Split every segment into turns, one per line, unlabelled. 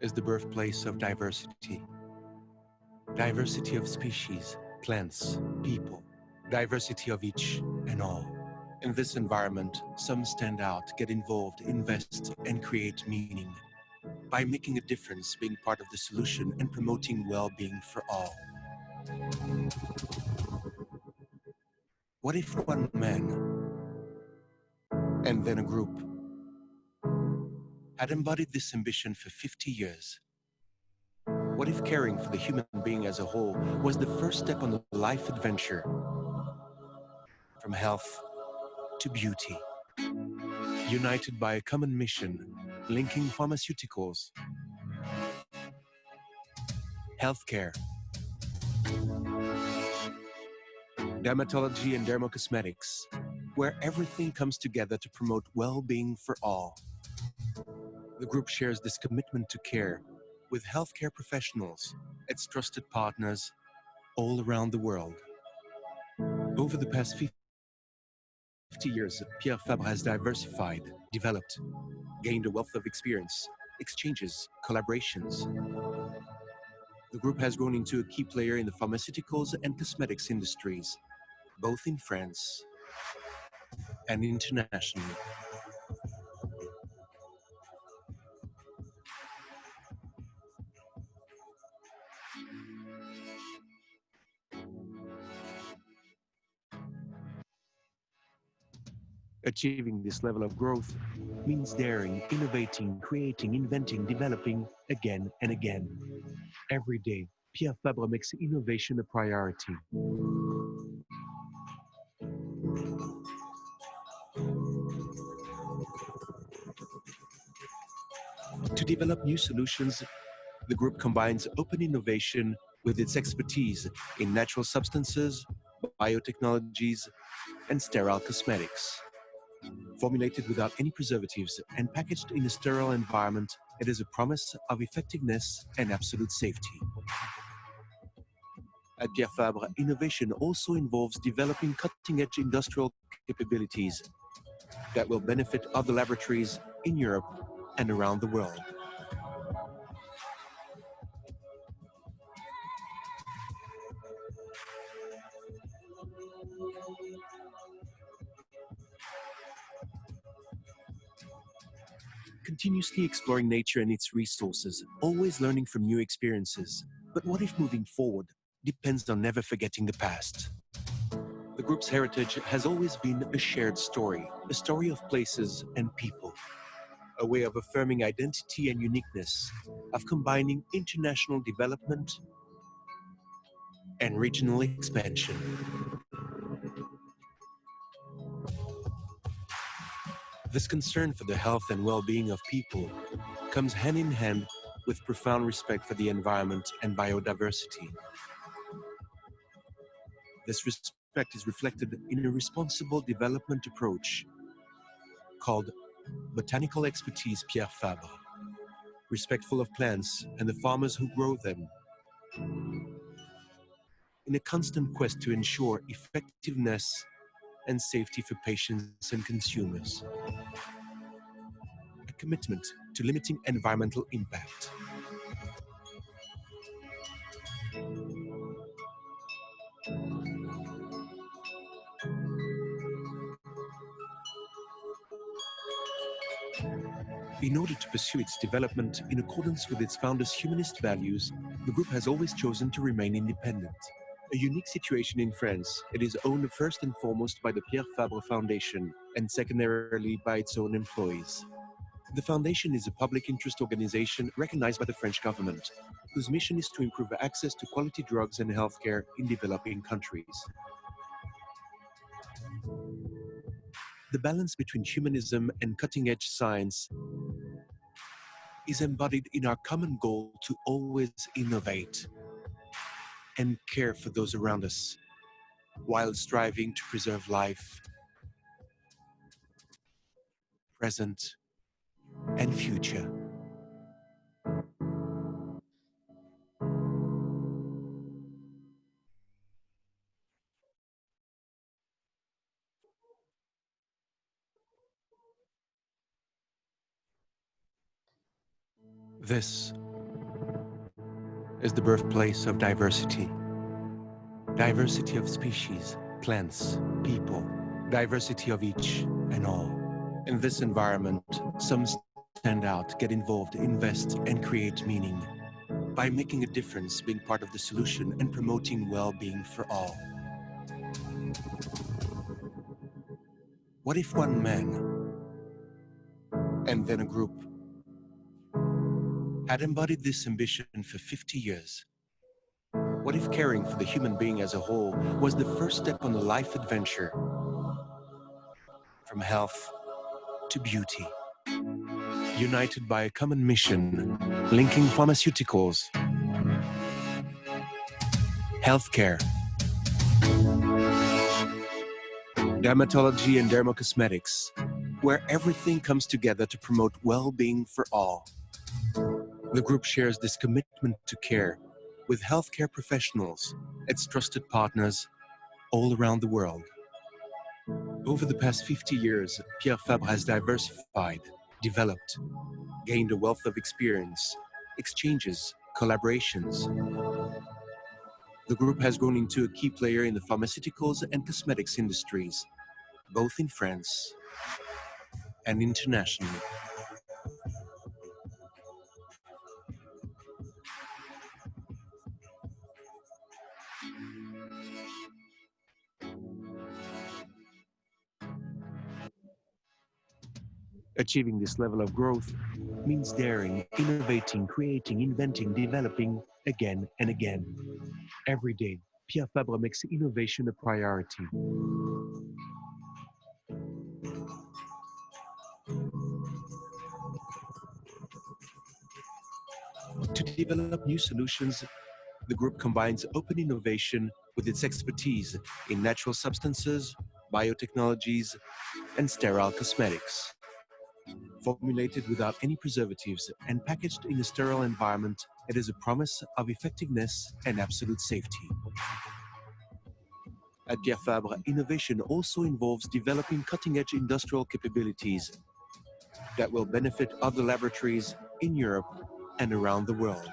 is the birthplace of diversity. Diversity of species, plants, people, diversity of each and all. In this environment, some stand out, get involved, invest, and create meaning by making a difference, being part of the solution, and promoting well-being for all. What if one man, and then a group, had embodied this ambition for 50 years? What if caring for the human being as a whole was the first step on the life adventure, from health to beauty, united by a common mission, linking pharmaceuticals, healthcare, dermatology and dermocosmetics, where everything comes together to promote well-being for all. The group shares this commitment to care with healthcare professionals, its trusted partners all around the world. Over the past 50 years, Pierre Fabre has diversified, developed, gained a wealth of experience, exchanges, collaborations. The group has grown into a key player in the pharmaceuticals and cosmetics industries, both in France and internationally. Achieving this level of growth means daring, innovating, creating, inventing, developing again and again. Every day, Pierre Fabre makes innovation a priority. To develop new solutions, the group combines open innovation with its expertise in natural substances, biotechnologies, and sterile cosmetics. Formulated without any preservatives and packaged in a sterile environment, it is a promise of effectiveness and absolute safety. At Pierre Fabre, innovation also involves developing cutting-edge industrial capabilities that will benefit other laboratories in Europe and around the world. Continuously exploring nature and its resources, always learning from new experiences. But what if moving forward depends on never forgetting the past? The group's heritage has always been a shared story, a story of places and people, a way of affirming identity and uniqueness, of combining international development and regional expansion. This concern for the health and well-being of people comes hand in hand with profound respect for the environment and biodiversity. This respect is reflected in a responsible development approach called Botanical Expertise Pierre Fabre, respectful of plants and the farmers who grow them, in a constant quest to ensure effectiveness and safety for patients and consumers. A commitment to limiting environmental impact. In order to pursue its development in accordance with its founders' humanist values, the group has always chosen to remain independent. A unique situation in France, it is owned first and foremost by the Pierre Fabre Foundation and secondarily by its own employees. The foundation is a public interest organization recognized by the French government, whose mission is to improve access to quality drugs and healthcare in developing countries. The balance between humanism and cutting-edge science is embodied in our common goal to always innovate and care for those around us, while striving to preserve life, present, and future. This is the birthplace of diversity. Diversity of species, plants, people, diversity of each and all. In this environment, some stand out, get involved, invest, and create meaning by making a difference, being part of the solution, and promoting well-being for all. What if one man, and then a group, had embodied this ambition for 50 years? What if caring for the human being as a whole was the first step on a life adventure, from health to beauty, united by a common mission, linking pharmaceuticals, healthcare, dermatology and dermocosmetics, where everything comes together to promote well-being for all. The group shares this commitment to care with healthcare professionals, its trusted partners all around the world. Over the past 50 years, Pierre Fabre has diversified, developed, gained a wealth of experience, exchanges, collaborations. The group has grown into a key player in the pharmaceuticals and cosmetics industries, both in France and internationally. Achieving this level of growth means daring, innovating, creating, inventing, developing again and again. Every day, Pierre Fabre makes innovation a priority. To develop new solutions, the group combines open innovation with its expertise in natural substances, biotechnologies, and sterile cosmetics. Formulated without any preservatives and packaged in a sterile environment, it is a promise of effectiveness and absolute safety. At Pierre Fabre, innovation also involves developing cutting-edge industrial capabilities that will benefit other laboratories in Europe and around the world.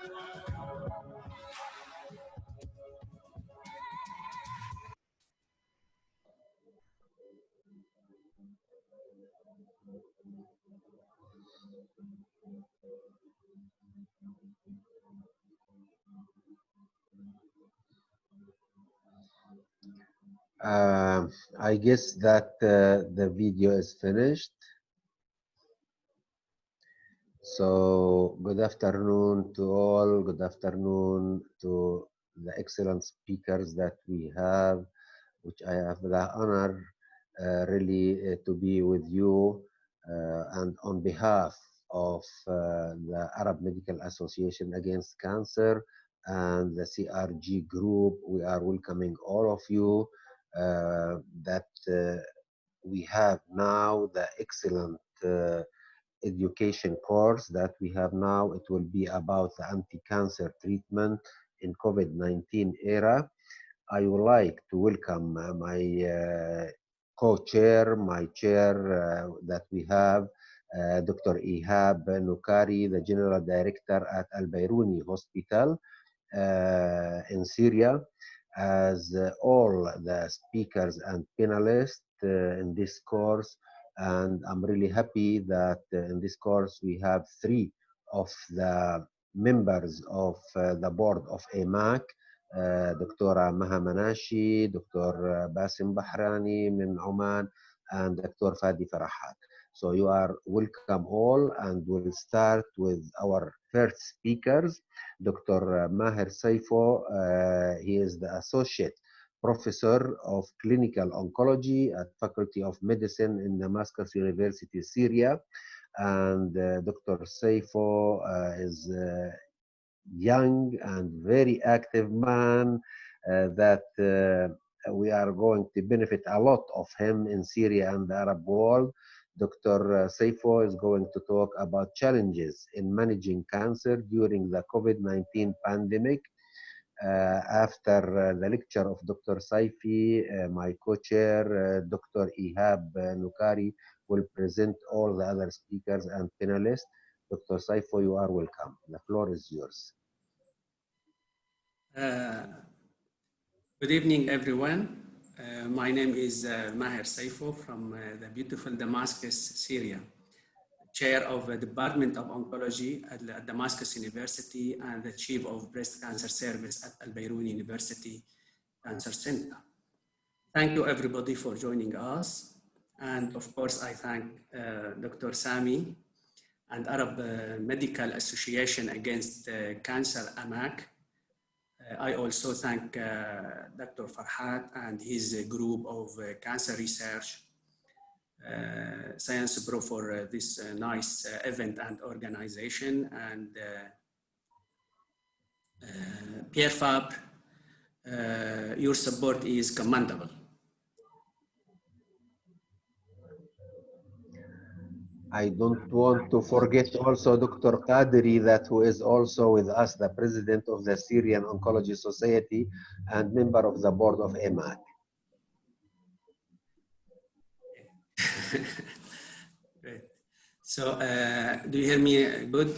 I guess that the video is finished. So, good afternoon to all. Good afternoon to the excellent speakers that we have, which I have the honor really to be with you. And on behalf of the Arab Medical Association Against Cancer and the CRG group, we are welcoming all of you that we have now the excellent education course that we have now. It will be about the anti-cancer treatment in COVID-19 era. I would like to welcome my co-chair, my chair that we have, Dr. Ihab Nukari, the General Director at Al-Bairouni Hospital in Syria, as all the speakers and panelists in this course. And I'm really happy that in this course we have three of the members of the board of AMAAC, Dr. Maha Manachi, Dr. Bassim Bahrani من Oman, and Dr. Fadi Farhat. So you are welcome all, and we'll start with our first speakers, Dr. Maher Saifo. He is the Associate Professor of Clinical Oncology at Faculty of Medicine in Damascus University, Syria. And Dr. Saifo is young and very active man that we are going to benefit a lot of him in Syria and the Arab world. Dr. Saifo is going to talk about challenges in managing cancer during the COVID-19 pandemic. After the lecture of Dr. Saifi, my co-chair, Dr. Ihab Nukari, will present all the other speakers and panelists. Dr. Saifo, you are welcome. The floor is yours.
Good evening, everyone. My name is Maher Saifo from the beautiful Damascus, Syria, chair of the Department of Oncology at Damascus University and the chief of breast cancer service at Bairouni University Cancer Center. Thank you, everybody, for joining us. And of course, I thank Dr. Sami and Arab Medical Association Against Cancer, AMAAC. I also thank Dr. Farhat and his group of cancer research, Science Pro for this nice event and organization, and Pierre Fab, your support is commendable.
I don't want to forget also Dr. Kadri, that who is also with us, the president of the Syrian Oncology Society and member of the board of AMAAC.
Great. So, do you hear me good?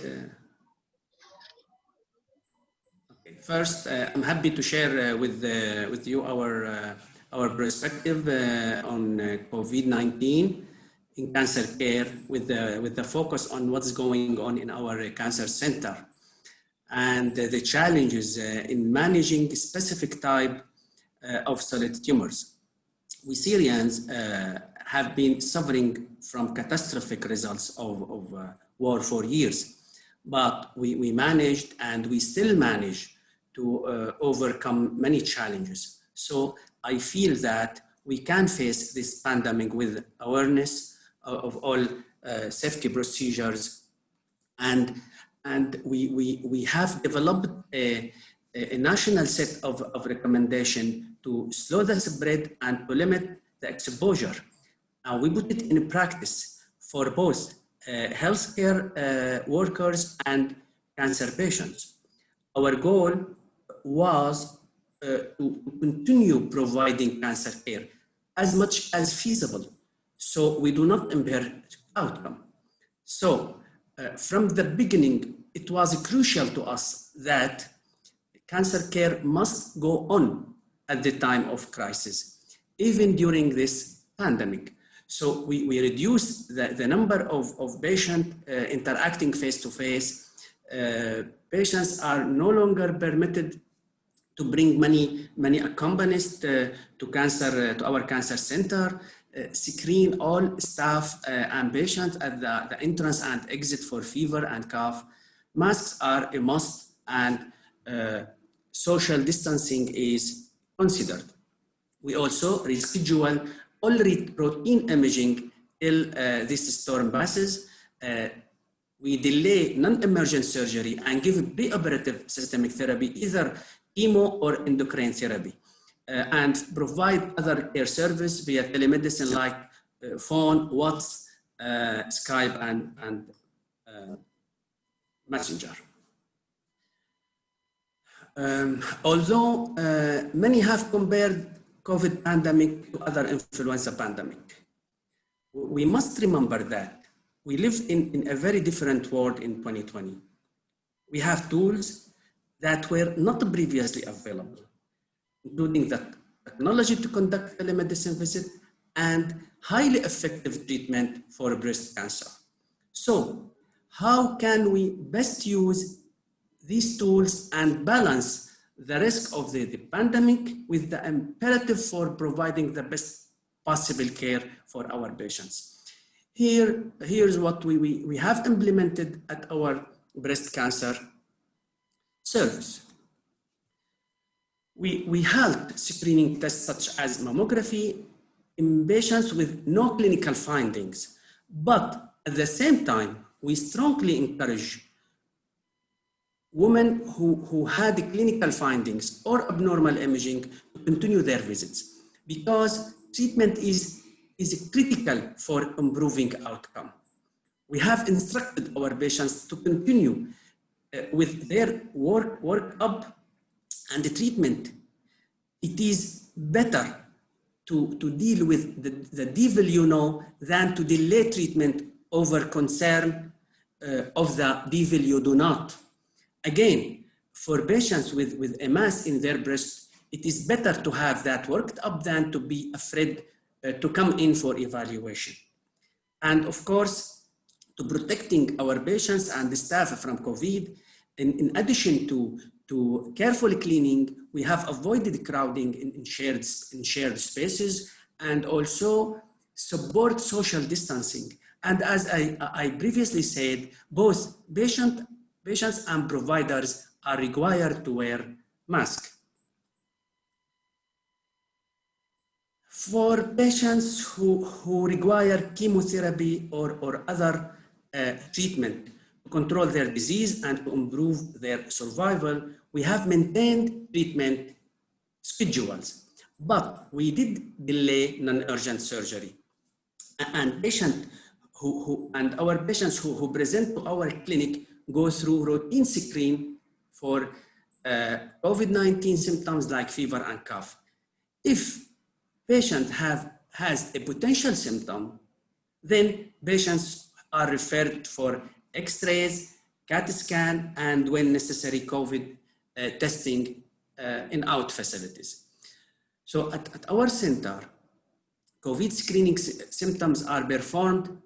Okay. First, I'm happy to share with you our perspective on COVID-19 in cancer care with the focus on what's going on in our cancer center and the challenges in managing specific type of solid tumors. We Syrians have been suffering from catastrophic results of war for years, but we managed and we still manage to overcome many challenges. So I feel that we can face this pandemic with awareness of all safety procedures, and we have developed a national set of recommendations to slow the spread and to limit the exposure. We put it in practice for both healthcare workers and cancer patients. Our goal was to continue providing cancer care as much as feasible, so we do not impair outcome. So from the beginning, it was crucial to us that cancer care must go on at the time of crisis, even during this pandemic. So we reduced the number of patients interacting face-to-face. Patients are no longer permitted to bring many accompanists to our cancer center. Screen all staff and patients at the entrance and exit for fever and cough. Masks are a must, and social distancing is considered. We also reschedule all routine imaging till this storm passes. We delay non-emergent surgery and give preoperative systemic therapy, either chemo or endocrine therapy. And provide other care service via telemedicine like phone, WhatsApp, Skype, and Messenger. Although many have compared COVID pandemic to other influenza pandemic, we must remember that we live in a very different world in 2020. We have tools that were not previously available, including the technology to conduct telemedicine visit and highly effective treatment for breast cancer. So how can we best use these tools and balance the risk of the pandemic with the imperative for providing the best possible care for our patients? Here's what we have implemented at our breast cancer service. We held screening tests such as mammography in patients with no clinical findings, but at the same time, we strongly encourage women who had clinical findings or abnormal imaging to continue their visits, because treatment is critical for improving outcome. We have instructed our patients to continue with their workup and the treatment. It is better to deal with the devil you know than to delay treatment over concern of the devil you do not. Again, for patients with a mass in their breast, it is better to have that worked up than to be afraid to come in for evaluation. And of course, to protecting our patients and the staff from COVID, in addition to carefully cleaning, we have avoided crowding in shared spaces, and also support social distancing. And as I previously said, both patients and providers are required to wear masks. For patients who require chemotherapy or other treatment to control their disease and to improve their survival, we have maintained treatment schedules, but we did delay non-urgent surgery. And our patients who present to our clinic go through routine screen for COVID-19 symptoms like fever and cough. If patient has a potential symptom, then patients are referred for X-rays, CAT scan, and when necessary, COVID testing in out facilities. So at our center, COVID screening symptoms are performed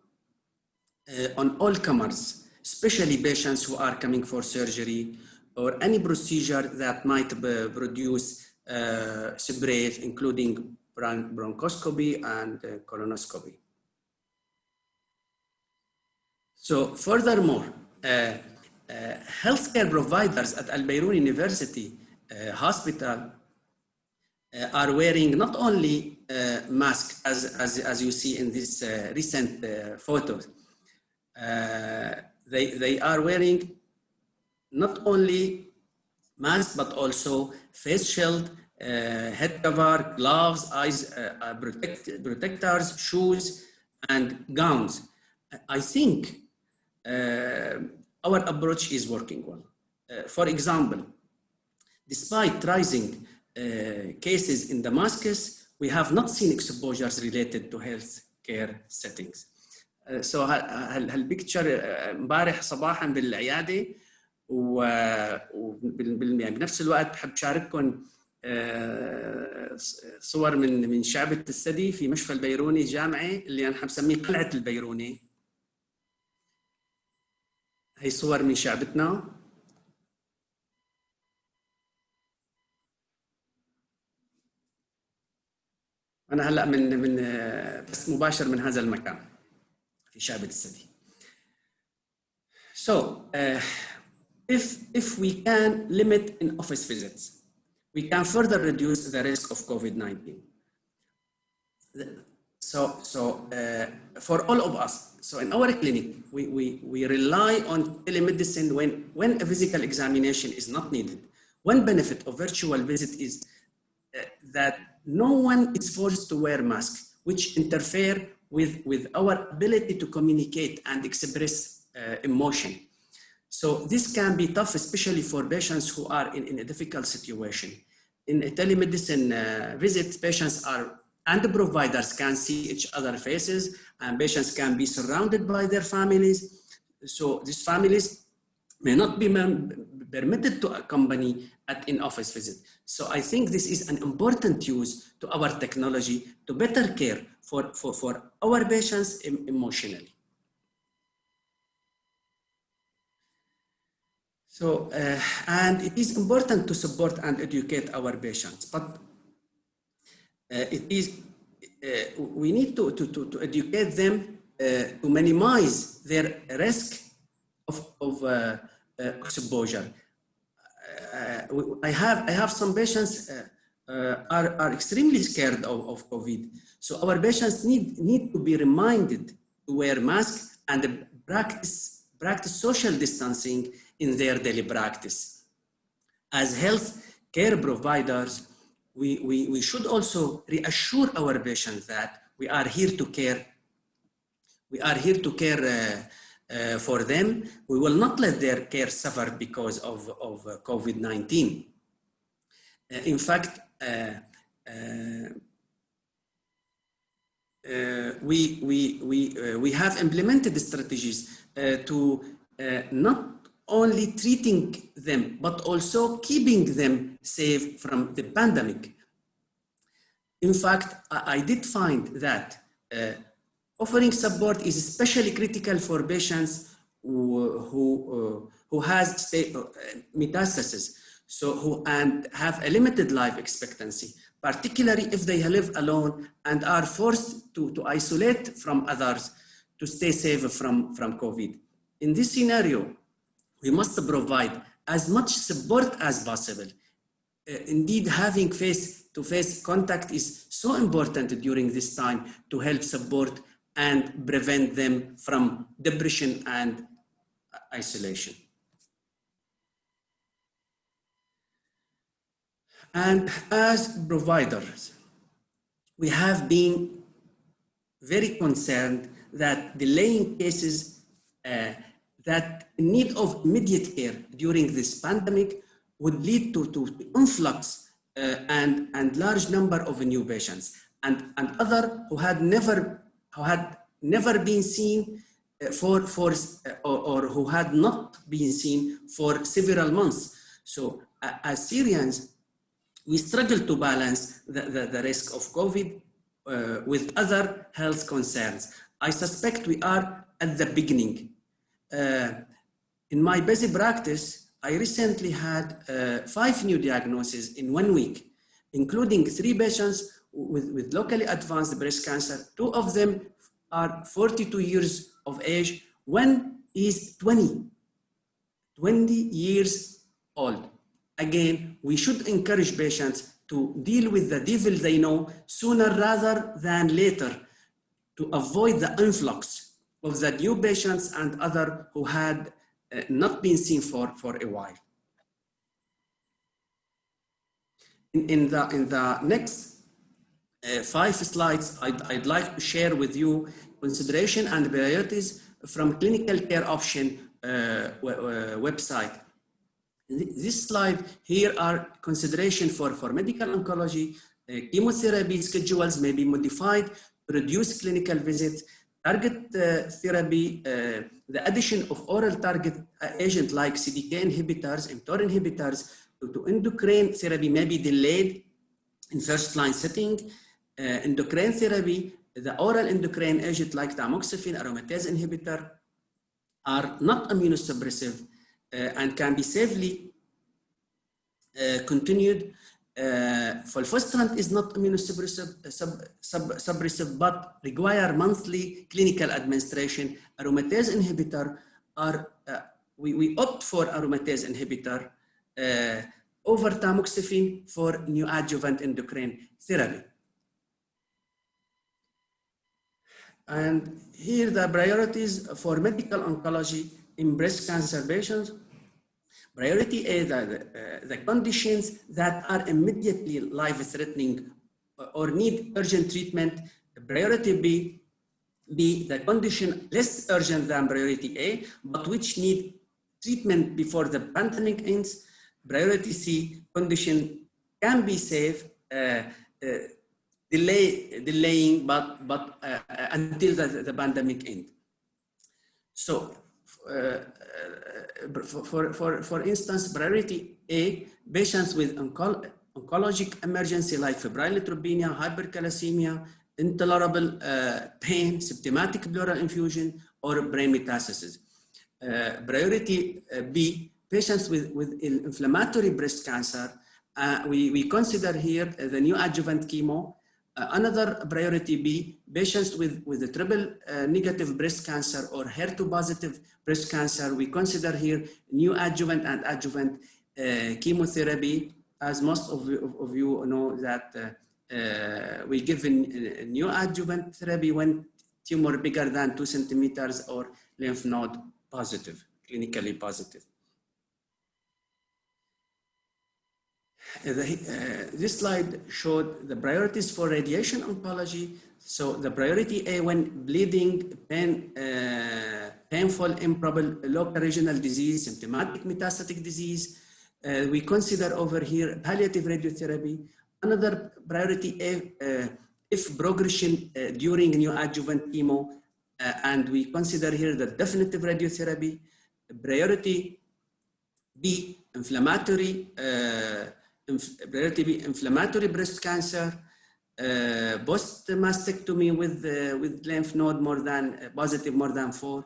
on all comers, especially patients who are coming for surgery or any procedure that might produce separate, including bronchoscopy and colonoscopy. So furthermore, healthcare providers at Bairouni University Hospital are wearing not only masks, as you see in this recent photos. They are wearing not only masks, but also face shield, head cover, gloves, eyes protectors, shoes, and gowns. I think our approach is working well. For example, despite rising cases in Damascus, we have not seen exposures related to healthcare settings. So هالبيكتشر امبارح صباحا بالعياده وبنفس الوقت بحب شارككم صور من شعبة الثدي في مشفى البيروني الجامعي اللي انا بسميه قلعة البيروني. هي صور من شعبتنا. انا هلا من بس مباشر من هذا المكان في شعبة الثدي. So if we can limit in-office visits, we can further reduce the risk of COVID-19. So for all of us, so in our clinic, we rely on telemedicine when a physical examination is not needed. One benefit of virtual visit is that no one is forced to wear masks, which interfere with our ability to communicate and express emotion. So this can be tough, especially for patients who are in a difficult situation. In a telemedicine visit, patients and the providers can see each other's faces, and patients can be surrounded by their families. So these families may not be permitted to accompany at in-office visit. So I think this is an important use to our technology to better care for our patients emotionally. So, and it is important to support and educate our patients, but we need to educate them to minimize their risk of exposure. I have some patients are extremely scared of COVID. So our patients need to be reminded to wear masks and practice social distancing in their daily practice. As health care providers, we should also reassure our patients that we are here to care. We are here to care for them. We will not let their care suffer because of COVID-19. In fact, we have implemented strategies to not only treating them, but also keeping them safe from the pandemic. In fact, I did find that offering support is especially critical for patients who has metastasis, and have a limited life expectancy, particularly if they live alone and are forced to isolate from others to stay safe from COVID. In this scenario, we must provide as much support as possible. Indeed, having face-to-face contact is so important during this time to help support and prevent them from depression and isolation. And as providers, we have been very concerned that delaying cases that in need of immediate care during this pandemic would lead to influx and large number of new patients, and other who had never been seen or who had not been seen for several months. So as Syrians, we struggle to balance the risk of COVID with other health concerns. I suspect we are at the beginning. In my busy practice, I recently had 5 new diagnoses in 1 week, including 3 patients with locally advanced breast cancer. 2 of them are 42 years of age. 1 is 20 years old. Again, we should encourage patients to deal with the devil they know sooner rather than later to avoid the influx of the new patients and other who had not been seen for a while. In the next 5 slides, I'd like to share with you consideration and priorities from Clinical Care Option website. This slide here are consideration for medical oncology. Chemotherapy schedules may be modified to reduce clinical visits. Target therapy, the addition of oral target agent like CDK inhibitors, mTOR inhibitors to endocrine therapy may be delayed in first-line setting. Endocrine therapy, the oral endocrine agent like tamoxifen, aromatase inhibitor are not immunosuppressive and can be safely continued. Fulvestrant is not immunosuppressive, but require monthly clinical administration. Aromatase inhibitor are, we opt for aromatase inhibitor over tamoxifen for neoadjuvant endocrine therapy. And here the priorities for medical oncology in breast cancer patients. Priority A, the conditions that are immediately life-threatening or need urgent treatment. Priority B, the condition less urgent than priority A, but which need treatment before the pandemic ends. Priority C, condition can be safe, delaying, but until the pandemic ends. So, for instance, priority A, patients with oncologic emergency like febrile neutropenia, hypercalcemia, intolerable pain, symptomatic pleural infusion, or brain metastasis. Priority B, patients with inflammatory breast cancer. We consider here the neoadjuvant chemo. Another priority B, patients with a triple negative breast cancer or HER2 positive breast cancer. We consider here neoadjuvant and adjuvant chemotherapy, as most of you know that we give neoadjuvant therapy when tumor bigger than 2 centimeters or lymph node positive, clinically positive. This slide showed the priorities for radiation oncology. So the priority A, when bleeding, painful, improbable local regional disease, symptomatic metastatic disease. We consider over here palliative radiotherapy. Another priority A, if progression during neoadjuvant chemo, and we consider here the definitive radiotherapy. priority B, inflammatory breast cancer, post mastectomy with lymph node positive more than 4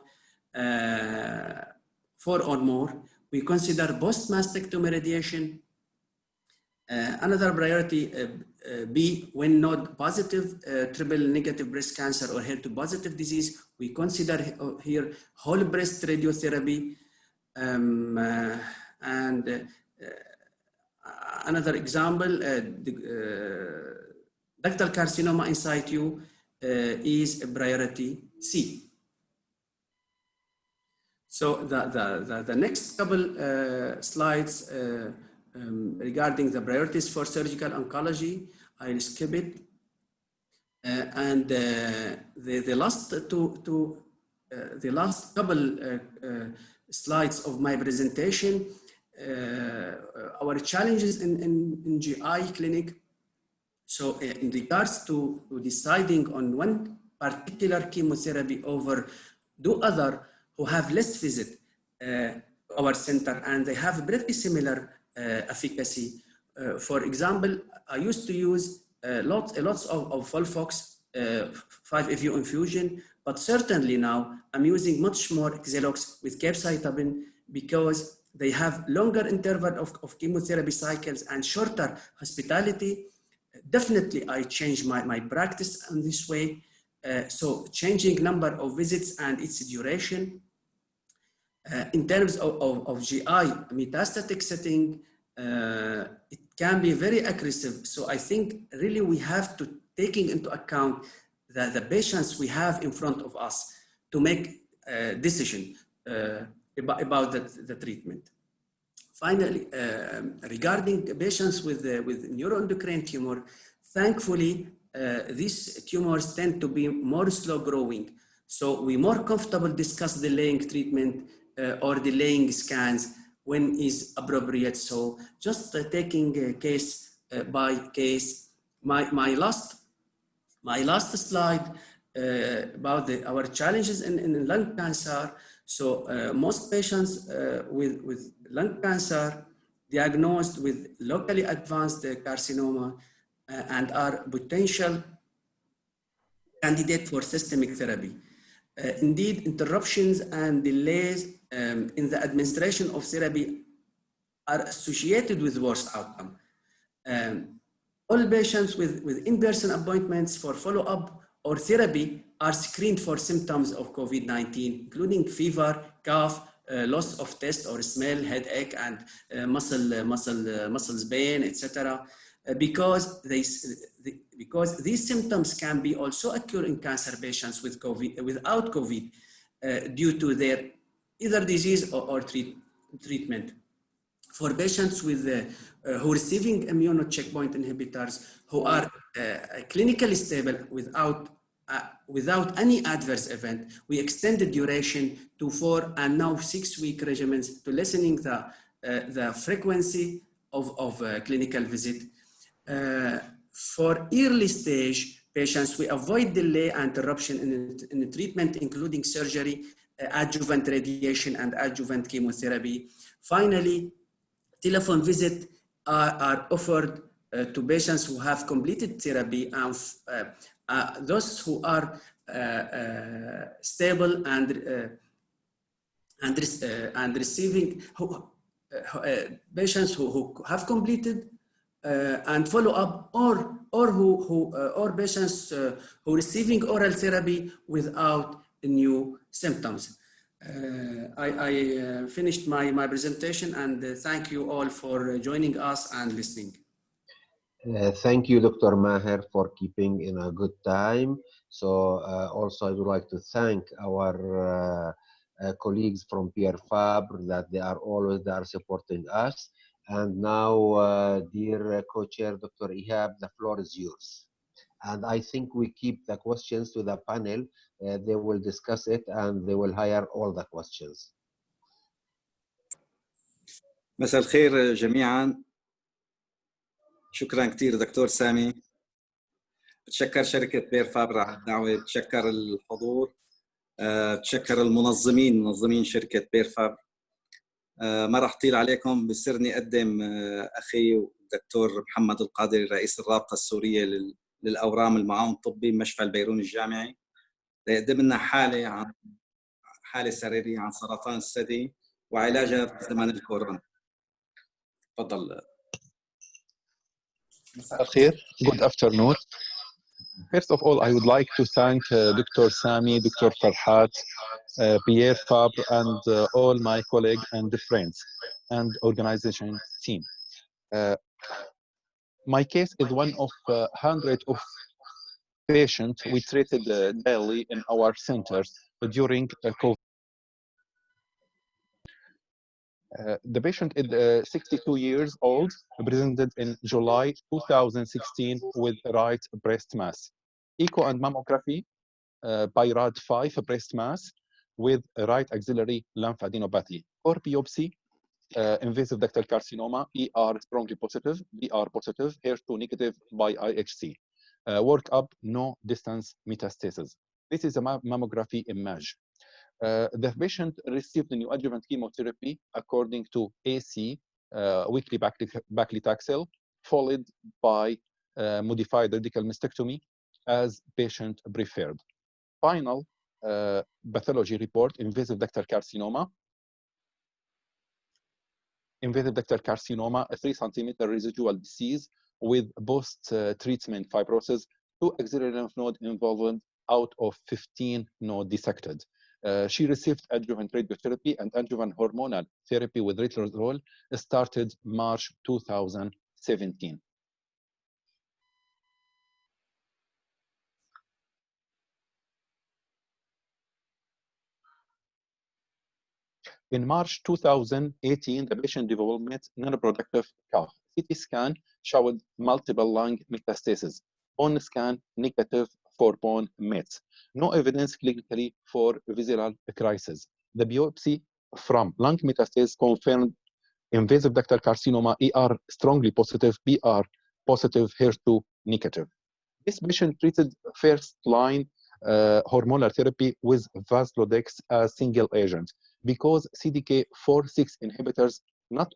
or more. We consider post mastectomy radiation. Another priority B, when node positive triple negative breast cancer or HER2 positive disease, we consider here whole breast radiotherapy. Another example, ductal carcinoma in situ is a priority C. So the next couple slides regarding the priorities for surgical oncology, I'll skip it. The last couple slides of my presentation, our challenges in GI clinic. So in regards to deciding on one particular chemotherapy over the other who have less visit our center and they have pretty similar efficacy. For example, I used to use lots of Folfox 5-FU infusion, but certainly now I'm using much more Xelox with capecitabine because they have longer interval of chemotherapy cycles and shorter hospitality. Definitely, I changed my practice in this way. So changing number of visits and its duration. In terms of GI metastatic setting, it can be very aggressive. So I think really we have to taking into account the patients we have in front of us to make a decision about the treatment. Finally, regarding patients with neuroendocrine tumor, thankfully, these tumors tend to be more slow growing. So we're more comfortable discuss delaying treatment or delaying scans when is appropriate. So just taking case by case. My last slide about our challenges in lung cancer. So most patients with lung cancer diagnosed with locally advanced carcinoma and are potential candidate for systemic therapy. Indeed, interruptions and delays in the administration of therapy are associated with worse outcome. All patients with in-person appointments for follow-up or therapy are screened for symptoms of COVID-19, including fever, cough, loss of taste or smell, headache, and muscles pain, etc. Because these symptoms can be also occur in cancer patients with COVID, without COVID, due to their either disease or treatment. For patients with who are receiving immune checkpoint inhibitors who are clinically stable without any adverse event, we extend the duration to 4 and now 6-week regimens to lessening the frequency of clinical visit. For early stage patients, we avoid delay and interruption in the treatment, including surgery, adjuvant radiation, and adjuvant chemotherapy. Finally, telephone visits are offered to patients who have completed therapy and those who are stable and receiving patients who have completed and follow up, or patients who receiving oral therapy without new symptoms. I finished my presentation, and thank you all for joining us and listening.
Thank you, Dr. Maher, for keeping in a good time. So also I would like to thank our colleagues from Pierre Fabre that they are always there supporting us. And now, dear co-chair, Dr. Ihab, the floor is yours. And I think we keep the questions to the panel. They will discuss it and they will hire all the questions.
مساء الخير جميعا. شكرا كثير دكتور سامي. بتشكر شركة بير فابر على الدعوة، بتشكر الحضور، بتشكر المنظمين شركة بير فابر ما راح أطيل عليكم، بصيرني أقدم أخي الدكتور محمد القادري رئيس الرابطة السورية للأورام المعاون الطبي بمشفى البيروني الجامعي، ليقدم لنا حالة سريرية عن سرطان الثدي وعلاجها في زمن الكورونا. تفضل.
مساء الخير. Good afternoon. First of all, I would like to thank Dr. Sami, Dr. Farhat, Pierre Fabre, and all my colleagues and friends and organization team. My case is one of hundreds of patients we treated daily in our centers during COVID. The patient is 62 years old, presented in July 2016 with right breast mass. Echo and mammography, Pyrad 5 breast mass with right axillary lymphadenopathy. Or biopsy, invasive ductal carcinoma, ER strongly positive, BR positive, HER2 negative by IHC. Workup, no distance metastasis. This is a mammography image. The patient received the neoadjuvant chemotherapy according to AC, weekly paclitaxel, followed by modified radical mastectomy as patient preferred. Final pathology report, invasive ductal carcinoma. Invasive ductal carcinoma, a 3 centimeter residual disease with post-treatment fibrosis, 2 axillary lymph node involved out of 15 node dissected. She received adjuvant radiotherapy and adjuvant hormonal therapy with retroviral started March 2017. In March 2018, the patient developed non-productive cough. CT scan showed multiple lung metastases. Bone scan negative for bone mets. No evidence clinically for visceral crisis. The biopsy from lung metastasis confirmed invasive ductal carcinoma, ER strongly positive, BR positive, HER2 negative. This patient treated first-line hormonal therapy with Vaslodex as single agent because CDK4/6 inhibitors not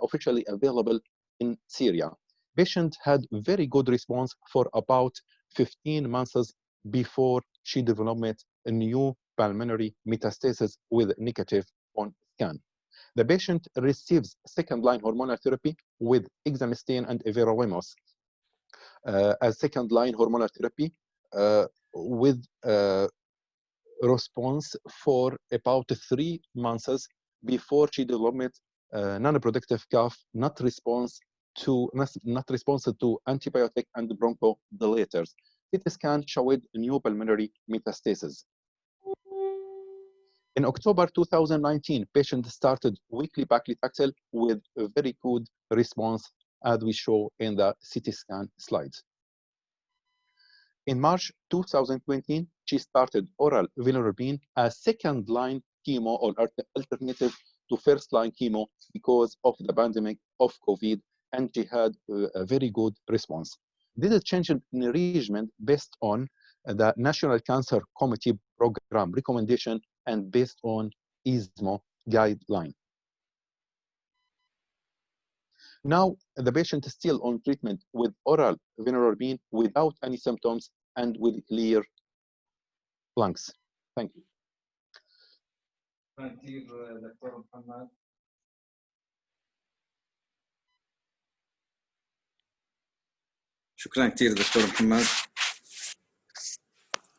officially available in Syria. Patient had very good response for about 15 months before she developed a new pulmonary metastasis with negative on scan. The patient receives second-line hormonal therapy with exemestane and everolimus as second-line hormonal therapy with response for about 3 months before she developed non-productive cough, not responsive to antibiotic and bronchodilators. CT scan showed new pulmonary metastasis. In October 2019, patient started weekly paclitaxel with a very good response, as we show in the CT scan slides. In March 2020, she started oral vinorelbine as second-line chemo or alternative to first-line chemo because of the pandemic of COVID, and she had a very good response. This is changed in regimen based on the National Cancer Committee program recommendation and based on ESMO guideline. Now, the patient is still on treatment with oral vinorelbine without any symptoms and with clear lungs. Thank you.
شكرا كثير دكتور محمد.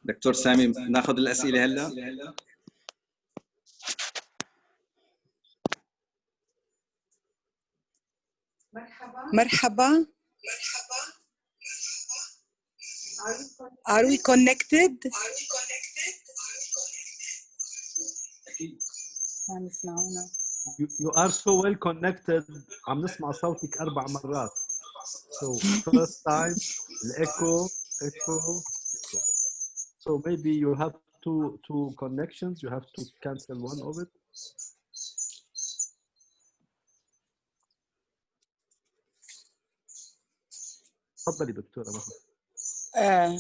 دكتور سامي، ناخذ الأسئلة هلا.
مرحبا. Are we connected?
You are so well connected. عم نسمع صوتك 4 مرات. So first time echo. So maybe you have two connections. You have to cancel one of it. تفضلي دكتورة مها.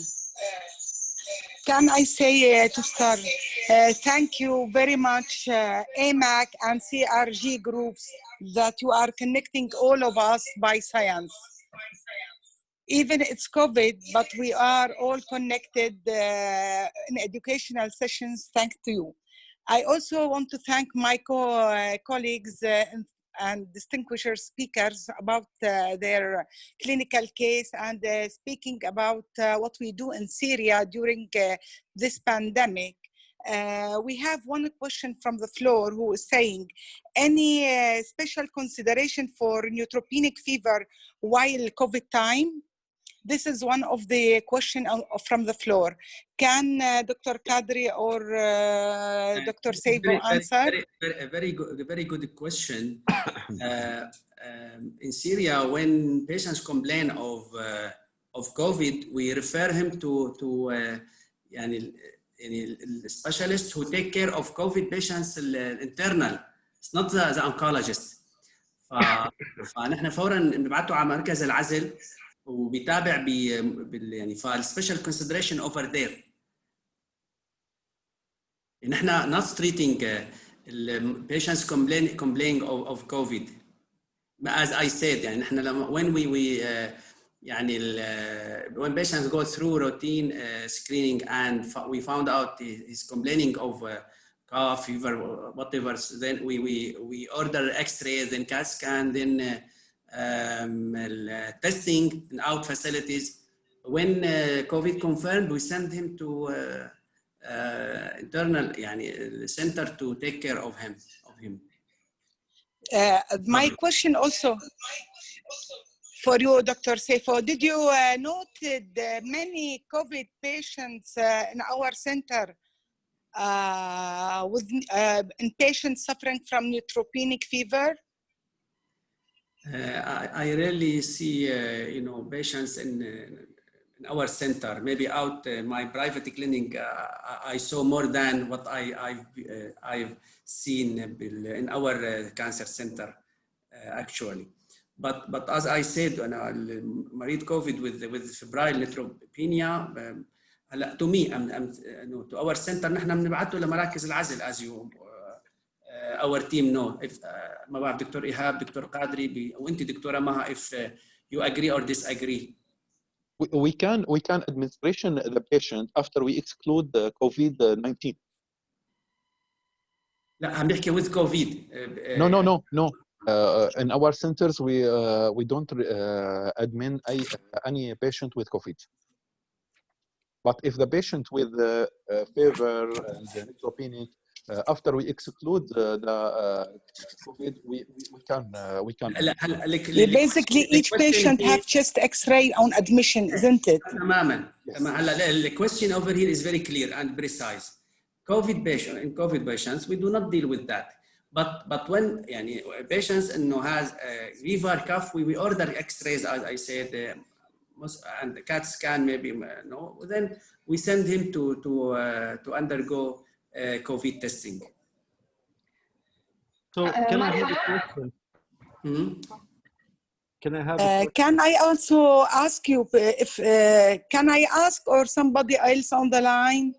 Can I say to start? Thank you very much, AMAAC and CRG groups, that you are connecting all of us by science. Even it's COVID, but we are all connected in educational sessions, thanks to you. I also want to thank my colleagues and distinguished speakers about their clinical case and speaking about what we do in Syria during this pandemic. We have one question from the floor who is saying, any special consideration for neutropenic fever while COVID time? This is one of the questions from the floor. Can Dr. Kadri or Dr. Saifo answer?
Very good question. In Syria, when patients complain of COVID, we refer him to specialists who take care of COVID patients internal. It's not the oncologist. فنحن فورا بنبعته على مركز العزل وبيتابع يعني فالسبيشال consideration over there. نحن not treating patients complaining of COVID. As I said, يعني نحن when we when patients go through routine screening and we found out he's complaining of cough, fever, whatever, then we order X-rays, then CAT scan, then testing in out facilities. When COVID confirmed, we send him to internal center to take care of him.
My question also for you, Dr. Saifo, did you noted many COVID patients in our center with patients suffering from neutropenic fever?
I rarely see patients in our center. Maybe out my private clinic, I saw more than what I've seen in our cancer center actually. But as I said, married COVID with febrile neutropenia. To me, to our center, نحن بنبعته لمراكز العزل, as you our team know. If ما بعرف دكتور إيهاب, دكتور قادري, وأنت دكتورة مها, if you agree or disagree.
We can administration the patient after we exclude the COVID-19.
لا عم بحكي with COVID.
No. In our centers, we don't admin any patient with COVID. But if the patient with fever and neutropenic, after we exclude the COVID, we can.
Basically, each patient have chest X-ray on admission, isn't it?
تماما. The question over here is very clear and precise. COVID patients, we do not deal with that. But when patients has fever, cough, we order X-rays, as I said, and the CAT scan maybe no. Then we send him to undergo COVID testing.
So can I have a question? Can I have?
Can I also ask you if can I ask or somebody else on the line?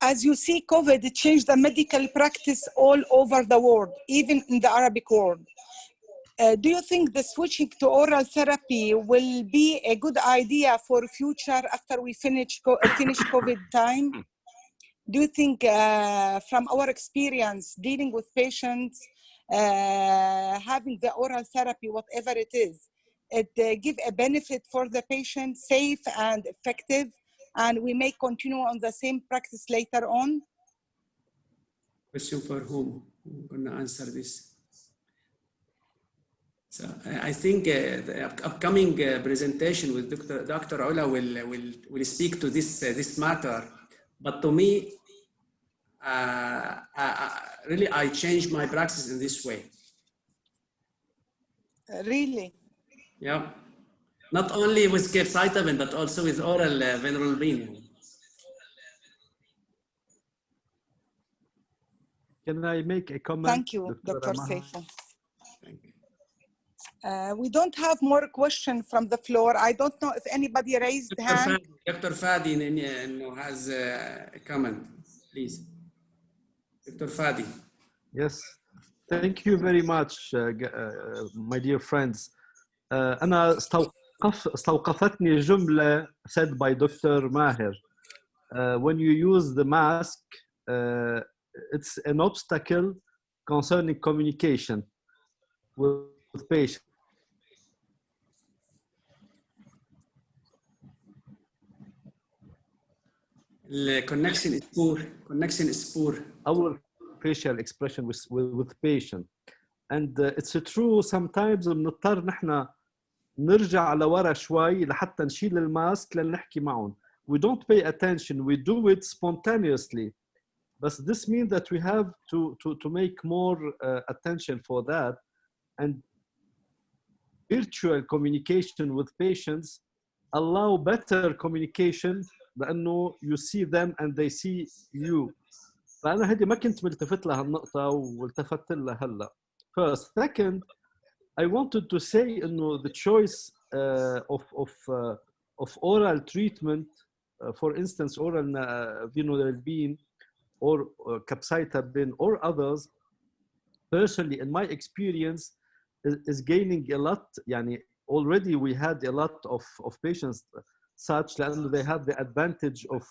As you see, COVID changed the medical practice all over the world, even in the Arabic world. Do you think the switching to oral therapy will be a good idea for future after we finish COVID time? Do you think from our experience dealing with patients, having the oral therapy, whatever it is, it give a benefit for the patient, safe and effective, and we may continue on the same practice later on?
Question for whom? I'm going to answer this. So I think the upcoming presentation with Dr. Ola will speak to this matter. But to me, really, I changed my practice in this way.
Really?
Yeah. Not only with capecitabine, but also with oral venerabine.
Can I make a comment?
Thank you, Dr. Saifo.
Thank you.
We don't have more questions from the floor. I don't know if anybody raised hand.
Dr. Fadi has a comment, please. Dr. Fadi.
Yes, thank you very much, my dear friends. أنا استوقفتني جملة said by Dr. Maher. When you use the mask, it's an obstacle concerning communication with patients.
The connection is poor. Connection is poor.
Our facial expression with patient. And it's true sometimes بنضطر نحن نرجع لورا شوي لحتى نشيل الماسك لنحكي معهم. We don't pay attention. We do it spontaneously. But this means that we have to make more attention for that. And virtual communication with patients allow better communication لأنه you see them and they see you. فأنا هذه ما كنت ملتفت لها النقطة والتفت لها هلا. First, second, I wanted to say إنه the choice of oral treatment, for instance, oral vinorelbine or capecitabine or others, personally, in my experience, is gaining a lot. يعني already we had a lot of patients such that they have the advantage of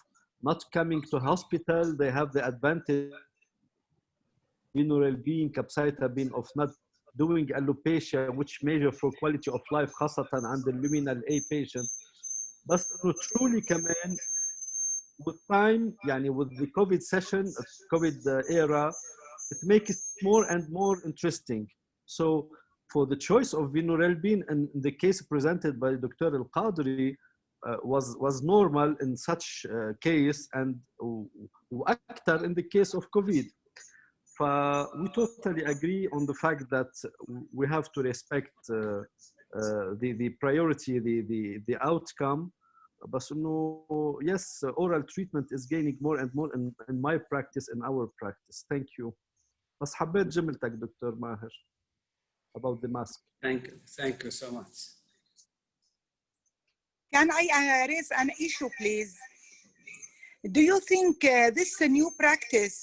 not coming to hospital. They have the advantage vinorelbine, capecitabine of not doing alopecia, which measure for quality of life خاصة عند luminal A patient. But truly كمان with time, يعني with the COVID session, COVID era, it makes it more and more interesting. So for the choice of vinorelbine, and the case presented by Dr. Al-Kadri was normal in such case, and وأكثر in the case of COVID. We totally agree on the fact that we have to respect the priority, the outcome. But no, yes, oral treatment is gaining more and more in my practice, in our practice. Thank you. بس حبيت جملتك دكتور ماهر about the mask.
Thank you so much.
Can I raise an issue, please? Do you think this new practice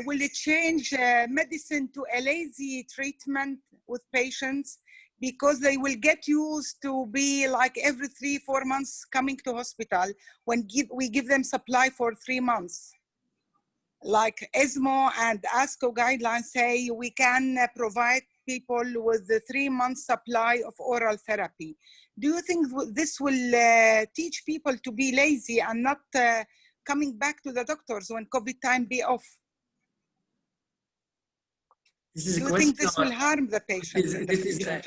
will change medicine to a lazy treatment with patients because they will get used to be like every 3-4 months coming to hospital when we give them supply for 3 months? Like ESMO and ASCO guidelines say we can provide people with the 3 months supply of oral therapy. Do you think this will teach people to be lazy and not coming back to the doctors when COVID time be off? Do you think this will harm the patients in the future?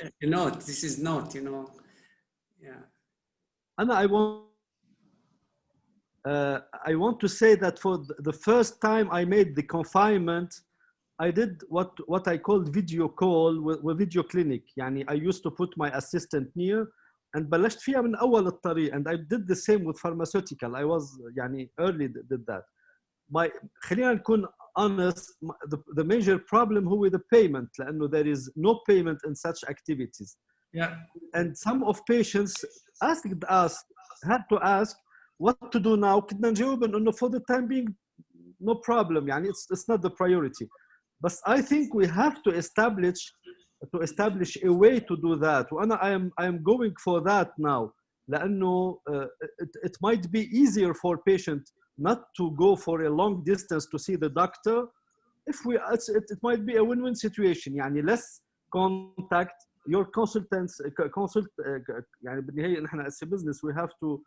This is not, yeah.
And I want to say that for the first time I made the confinement, I did what I called video call with video clinic. يعني I used to put my assistant near and بلشت فيها من أول الطريق, and I did the same with pharmaceutical. I was يعني early did that. خلينا نكون honest, the major problem هو the payment لأنه there is no payment in such activities.
Yeah.
And some of patients had to ask what to do now. كنا نجاوب إنه for the time being no problem. يعني it's not the priority. But I think we have to establish a way to do that. And I am going for that now. لأنه it might be easier for patients not to go for a long distance to see the doctor. It might be a win-win situation. يعني less contact, your consultants يعني بالنهاية نحن as a business we have to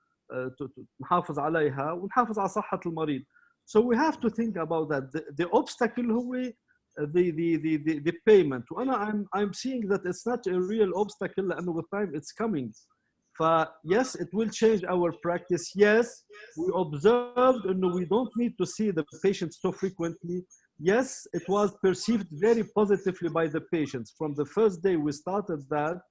نحافظ عليها ونحافظ على صحة المريض. So we have to think about that. The obstacle هو the payment. And I'm seeing that it's not a real obstacle لأنه with time it's coming. Yes, it will change our practice. Yes, we observed and we don't need to see the patients so frequently. Yes, it was perceived very positively by the patients. From the first day we started that,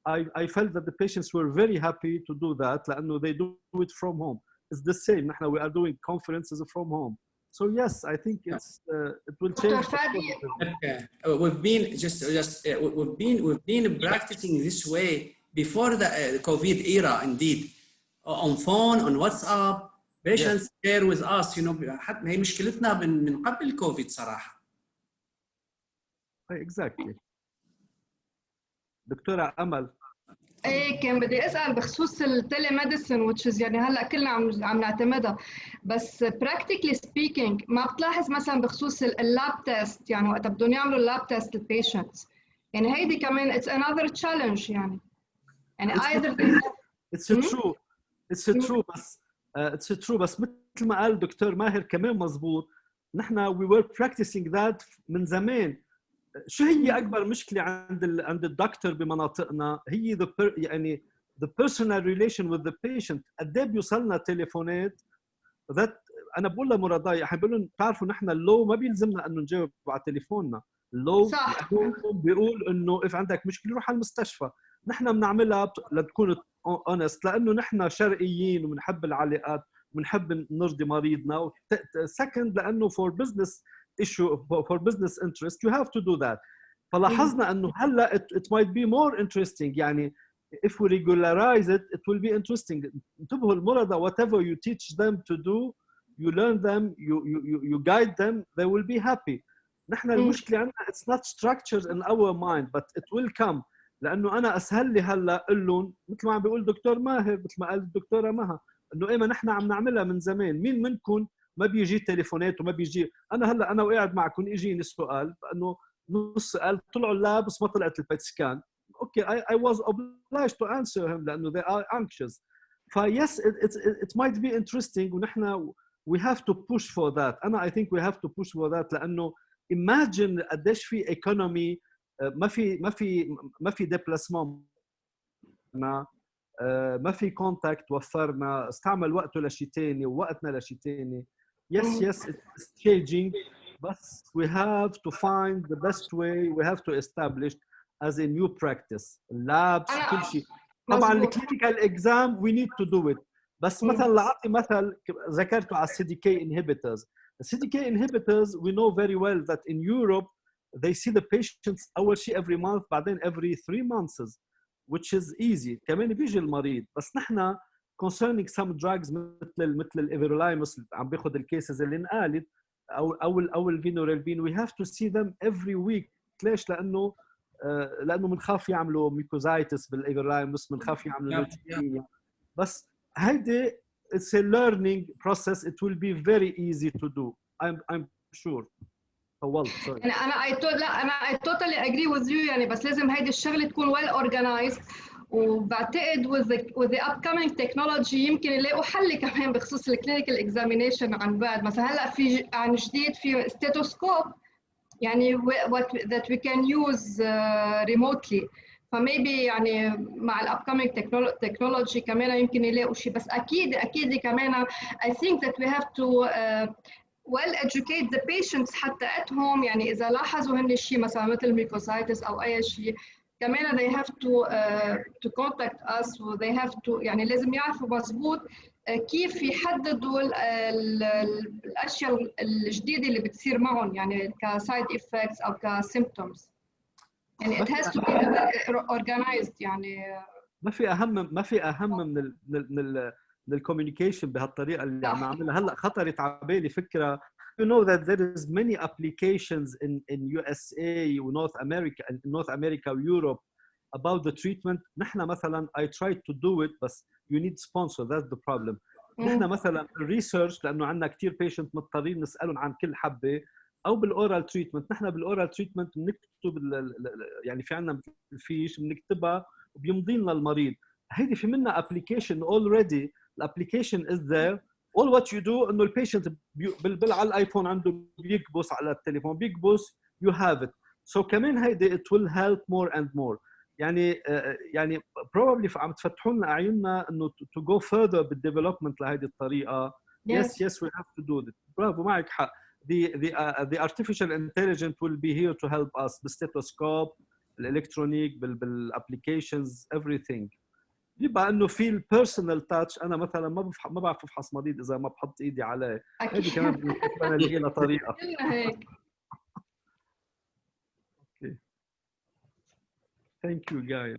I felt that the patients were very happy to do that لأنه they do it from home. It's the same. We are doing conferences from home. So yes, I think it will change.
Dr. Fadi,
we've been practicing this way before the COVID era, indeed, on phone, on WhatsApp. Patients share with us, you know, هي مشكلتنا من قبل الكوفيد صراحة.
Exactly. دكتورة أمل.
ايه كان بدي اسال بخصوص التيلي ميديسن which is يعني هلا كلنا عم نعتمدها، بس practically speaking ما بتلاحظ مثلا بخصوص اللاب تيست، يعني وقت بدهم يعملوا اللاب تيست للبيشنتس، يعني هيدي كمان it's another challenge يعني either
it's true بس مثل ما قال دكتور ماهر كمان مزبوط، نحن we were practicing that من زمان. شو هي اكبر مشكله عند الدكتور بمناطقنا؟ هي يعني the personal relation with the patient. قد ايه بيوصلنا تليفونات انا بقول لمرضاي احنا بقول لهم بتعرفوا نحن اللو ما بيلزمنا انه نجاوب على تليفوننا، اللو بيقول انه اذا عندك مشكله روح على المستشفى. نحن بنعملها لتكون اونست لانه نحن شرقيين وبنحب العلاقات وبنحب نرضي مريضنا. سكند لانه for business issue for business interest you have to do that. فلاحظنا انه هلا it might be more interesting، يعني if we regularize it will be interesting. انتبهوا المرضى whatever you teach them to do you learn them you guide them they will be happy. نحن المشكله عندنا it's not structured in our mind but it will come، لانه انا اسهل لي هلا اقول لهم مثل ما عم بيقول دكتور ماهر مثل ما قال الدكتوره مها انه ايما نحن عم نعملها من زمان. مين منكم ما بيجي تليفونات وما بيجي؟ انا وقاعد معكم يجيني السؤال انه نص سؤال طلعوا اللاب بس ما طلعت البيت سكان. اوكي I was obliged to answer him لانه they are anxious. yes it might be interesting ونحن we have to push for that. I think we have to push for that لانه imagine قديش في economy ما في ديبلاسمون، ما في كونتاكت وفرنا، استعمل وقته لشيء ثاني ووقتنا لشيء ثاني. yes it's changing but we have to find the best way. We have to establish as a new practice labs كل شيء. طبعا الكلينيكال اكزام we need to do it. بس مثلا لأعطي مثل ذكرته على CDK inhibitors. The CDK inhibitors we know very well that in Europe they see the patients أول شيء every month بعدين every 3 months which is easy. كمان بيجي المريض. بس نحن concerning some drugs مثل الإيفيرولايموس عم بياخذ الكيسز اللي انقالت او الفينورالبين we have to see them every week. ليش؟ لانه بنخاف يعملوا ميكوزايتس بالايفيرولايموس، بنخاف يعملوا لوكيميا. بس هيدي it's a learning process. It will be very easy to do. I'm sure.
يعني I totally agree with you يعني، بس لازم هيدي الشغله تكون well organized، وبعتقد with the upcoming technology يمكن يلاقوا حل كمان بخصوص الكلينيكال اكزامينيشن عن بعد. مثلا هلا في عن جديد في ستيتوسكوب يعني that we can use remotely، فميبي يعني مع الابكمينج تكنولوجي كمان يمكن يلاقوا شيء. بس اكيد كمان I think that we have to well educate the patients حتى at home. يعني اذا لاحظوا هن شيء مثلا مثل ميكوسايتس او اي شيء كمان they have to contact us و they have to يعني لازم يعرفوا مضبوط كيف يحددوا الاشياء الجديده اللي بتصير معهم يعني كسايد افكتس او كسيمبتومز. يعني it has to be organized. يعني
ما في اهم من الكوميونيكيشن بهالطريقه اللي عم نعملها. هلا خطرت على بالي فكره. You know that there is many applications in USA وNorth America and North America وEurope about the treatment. نحن مثلا I tried to do it بس you need sponsor. That's the problem. نحن مثلا الريسيرش لانه عندنا كثير patient مضطرين نسالهم عن كل حبه، او بالاورال تريتمنت. نحن بالاورال تريتمنت بنكتب يعني في عندنا الفيش بنكتبها وبيمضي لنا المريض. هيدي في منها ابلكيشن already. الابلكيشن is there. all what you do انه البيشنت على الايفون عنده بيكبس على التليفون بيكبس you have it. so كمان هيدي it will help more and more. يعني probably عم تفتحوا لنا اعيننا انه to go further بالديفلوبمنت لهيدي الطريقه. yes we have to do it. برافو معك حق. The artificial intelligence will be here to help us بالستيتوسكوب الالكترونيك بالابلكيشنز everything. بيبقى انه في البيرسونال تاتش. انا مثلا ما بعرف افحص مريض اذا ما بحط ايدي عليه. هذه كمان بالفكره انا لقي لها طريقه.
كلنا هيك.
اوكي ثانك يو جاي.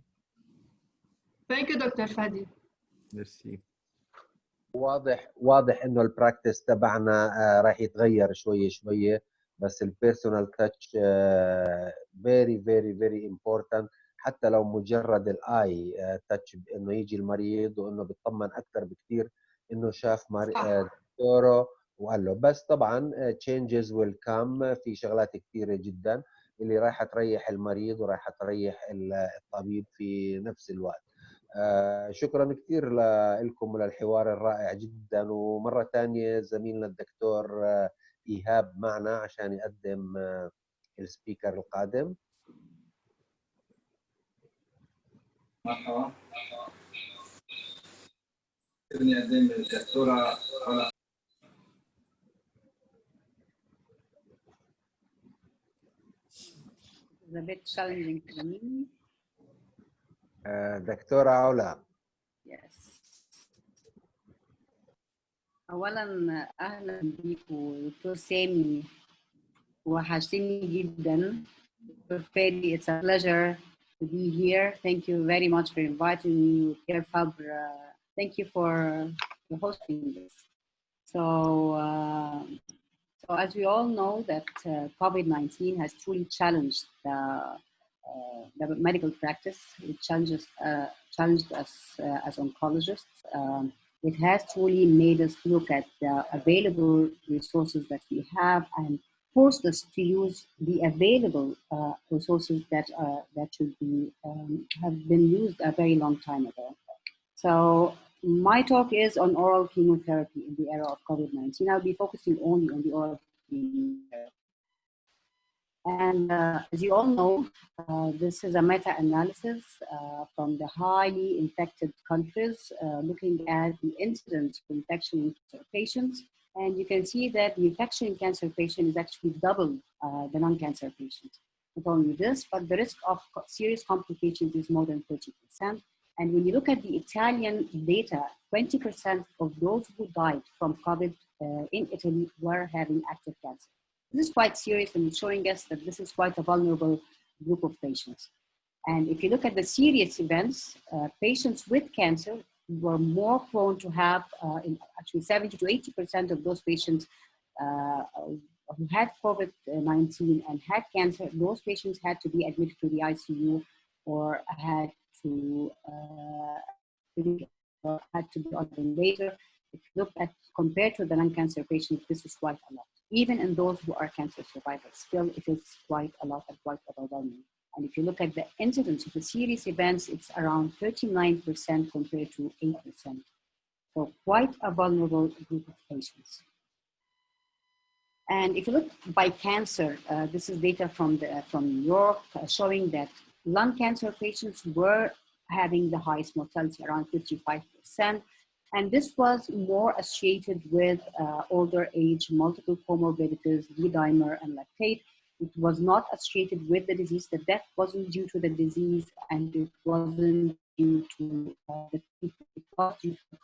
ثانك يو دكتور فادي.
ميرسي.
واضح انه البراكتس تبعنا راح يتغير شويه شويه، بس البيرسونال تاتش فيري فيري فيري امبورتنت، حتى لو مجرد الاي تاتش، انه يجي المريض وانه بيطمن اكثر بكثير انه شاف دكتوره وقال له. بس طبعا changes will come، في شغلات كثيره جدا اللي راح تريح المريض وراح تريح الطبيب في نفس الوقت. شكرا كثير لكم وللحوار الرائع جدا. ومرة ثانية زميلنا الدكتور إيهاب معنا عشان يقدم السبيكر القادم.
مرحبا. بدي أقدم الدكتورة
It's a bit challenging for me.
دكتورة علا.
Yes. أولاً أهلاً بيكم دكتور سامي، وحشتني جداً. Dr. Fadi, it's a pleasure to be here. Thank you very much for inviting me. Thank you for hosting this. So as we all know that COVID-19 has truly challenged the medical practice. It challenged us as oncologists. It has truly made us look at the available resources that we have and forced us to use the available resources that should be have been used a very long time ago. So my talk is on oral chemotherapy in the era of COVID-19. I'll be focusing only on the oral chemotherapy. And as you all know, this is a meta-analysis from the highly infected countries looking at the incidence of infection in cancer patients. And you can see that the infection in cancer patient is actually double the non-cancer patients. Not only this, but the risk of serious complications is more than 30%. And when you look at the Italian data, 20% of those who died from COVID in Italy were having active cancer. This is quite serious, and it's showing us that this is quite a vulnerable group of patients. And if you look at the serious events, patients with cancer were more prone to have, actually 70 to 80% of those patients who had COVID-19 and had cancer, those patients had to be admitted to the ICU or had to be on a ventilator. If you look at compared to the non-cancer patients, this is quite a lot. Even in those who are cancer survivors, still it is quite a lot and quite overwhelming. And if you look at the incidence of the serious events, it's around 39% compared to 8%. So quite a vulnerable group of patients. And if you look by cancer, this is data from New York showing that lung cancer patients were having the highest mortality, around 55%. And this was more associated with older age, multiple comorbidities, D-dimer and lactate. It was not associated with the disease. The death wasn't due to the disease, and it wasn't due to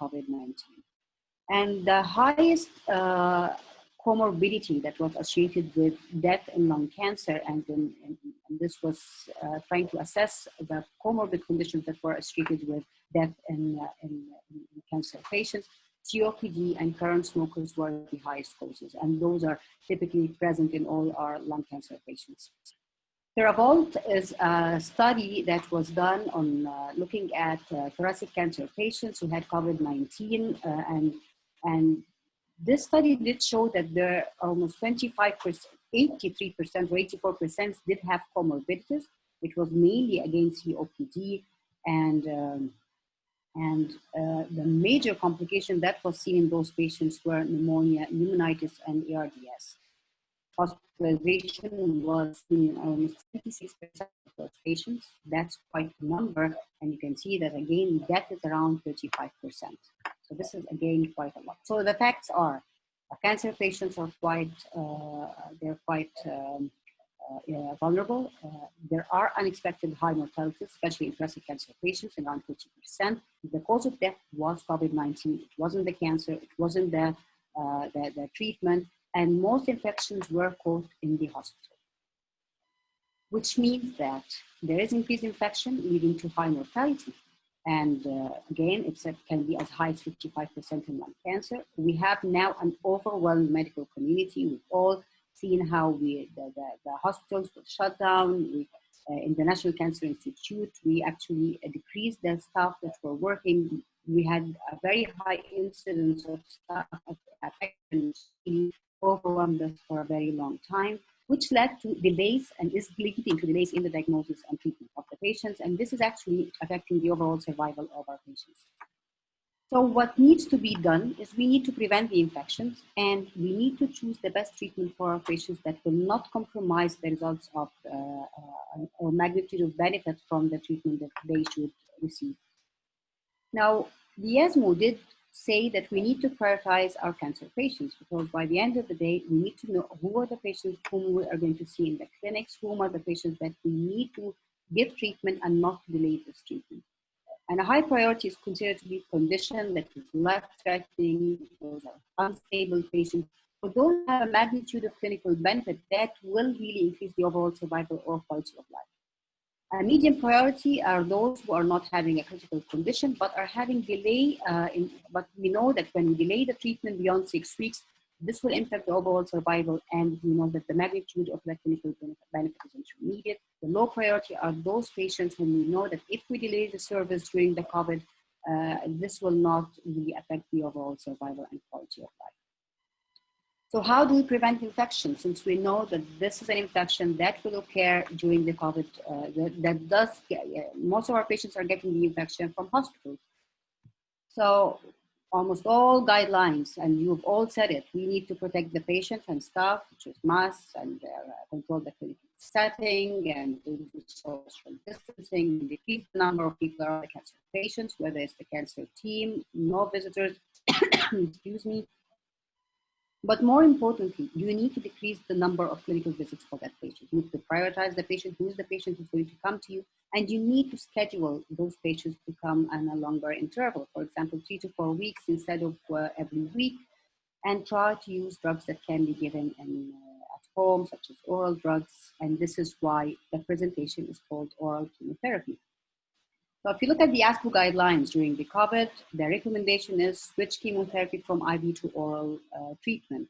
COVID-19. And the highest comorbidity that was associated with death in lung cancer, and this was trying to assess the comorbid conditions that were associated with death in cancer patients. COPD and current smokers were the highest causes, and those are typically present in all our lung cancer patients. TheraVault is a study that was done on looking at thoracic cancer patients who had COVID-19, and this study did show that there are almost 25%, 83% or 84% did have comorbidities, which was mainly against COPD, and the major complication that was seen in those patients were pneumonia, pneumonitis, and ARDS. Hospitalization was seen in almost 76% of those patients. That's quite a number, and you can see that again, death is around 35%. So this is again quite a lot. So the facts are, cancer patients are quite vulnerable. There are unexpected high mortality, especially in thoracic cancer patients, around 40%. The cause of death was COVID-19. It wasn't the cancer, it wasn't the treatment, and most infections were caught in the hospital, which means that there is increased infection leading to high mortality. And again, it can be as high as 55% in lung cancer. We have now an overwhelmed medical community. We've all seen how the hospitals were shut down. In the National Cancer Institute, we actually decreased the staff that were working. We had a very high incidence of staff affected, overwhelmed us for a very long time, which led to delays and is leading to delays in the diagnosis and treatment of the patients. And this is actually affecting the overall survival of our patients. So what needs to be done is we need to prevent the infections, and we need to choose the best treatment for our patients that will not compromise the results of or magnitude of benefit from the treatment that they should receive. Now, the ESMO did say that we need to prioritize our cancer patients, because by the end of the day, we need to know who are the patients whom we are going to see in the clinics, whom are the patients that we need to give treatment and not delay this treatment. And a high priority is considered to be condition that is life-threatening, those are unstable patients, but those have a magnitude of clinical benefit that will really increase the overall survival or quality of life. A medium priority are those who are not having a critical condition, but are having delay, but we know that when we delay the treatment beyond 6 weeks, this will impact the overall survival, and we know that the magnitude of the clinical benefit is intermediate. The low priority are those patients whom we know that if we delay the service during the COVID, this will not really affect the overall survival and quality of life. So how do we prevent infection? Since we know that this is an infection that will occur during the COVID, most of our patients are getting the infection from hospitals. So almost all guidelines, and you've all said it, we need to protect the patient and staff, which is masks and control the clinical setting and do social distancing, decrease the number of people around the cancer patients, whether it's the cancer team, no visitors, excuse me. But more importantly, you need to decrease the number of clinical visits for that patient. You need to prioritize the patient, who is the patient who's going to come to you, and you need to schedule those patients to come on a longer interval, for example, 3 to 4 weeks instead of every week, and try to use drugs that can be given at home, such as oral drugs, and this is why the presentation is called oral chemotherapy. So if you look at the ASCO guidelines during the COVID, the recommendation is switch chemotherapy from IV to oral treatment.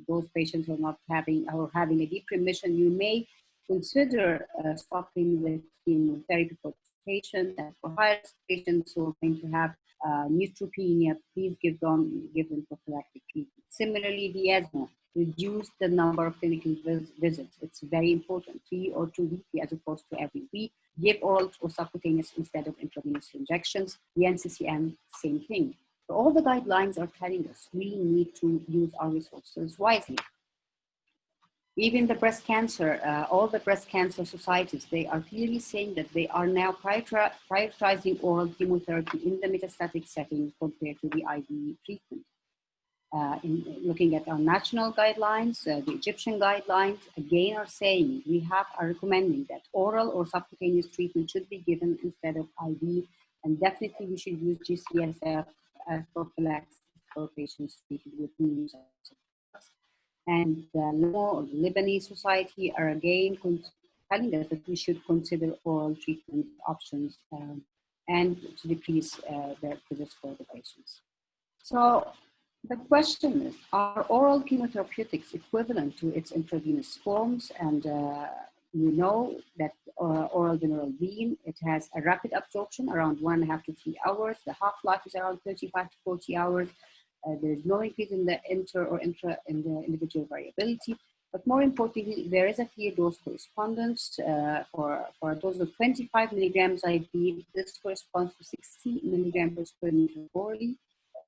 Those patients who are not having or having a deep remission, you may consider stopping with chemotherapy for patients, and for higher patients who are going to have neutropenia, please give them prophylactic treatment. Similarly, the ESMO, reduce the number of clinical visits. It's very important, 3 or 2 weekly as opposed to every week. Give oral or subcutaneous instead of intravenous injections. The NCCN, same thing. So all the guidelines are telling us we need to use our resources wisely. Even the breast cancer, all the breast cancer societies, they are clearly saying that they are now prioritizing oral chemotherapy in the metastatic setting compared to the IV treatment. In looking at our national guidelines, the Egyptian guidelines again are saying are recommending that oral or subcutaneous treatment should be given instead of IV, and definitely we should use G-CSF as prophylaxis for patients treated with new drugs. And the Lebanese Society are again telling us that we should consider oral treatment options and to decrease the visits for the patients. So the question is, are oral chemotherapeutics equivalent to its intravenous forms? And you know that oral vinorelbine, it has a rapid absorption around 1.5 to 3 hours. The half-life is around 35 to 40 hours. There is no increase in the in the individual variability. But more importantly, there is a clear dose correspondence. For a dose of 25 milligrams IV, this corresponds to 60 milligrams per square meter orally.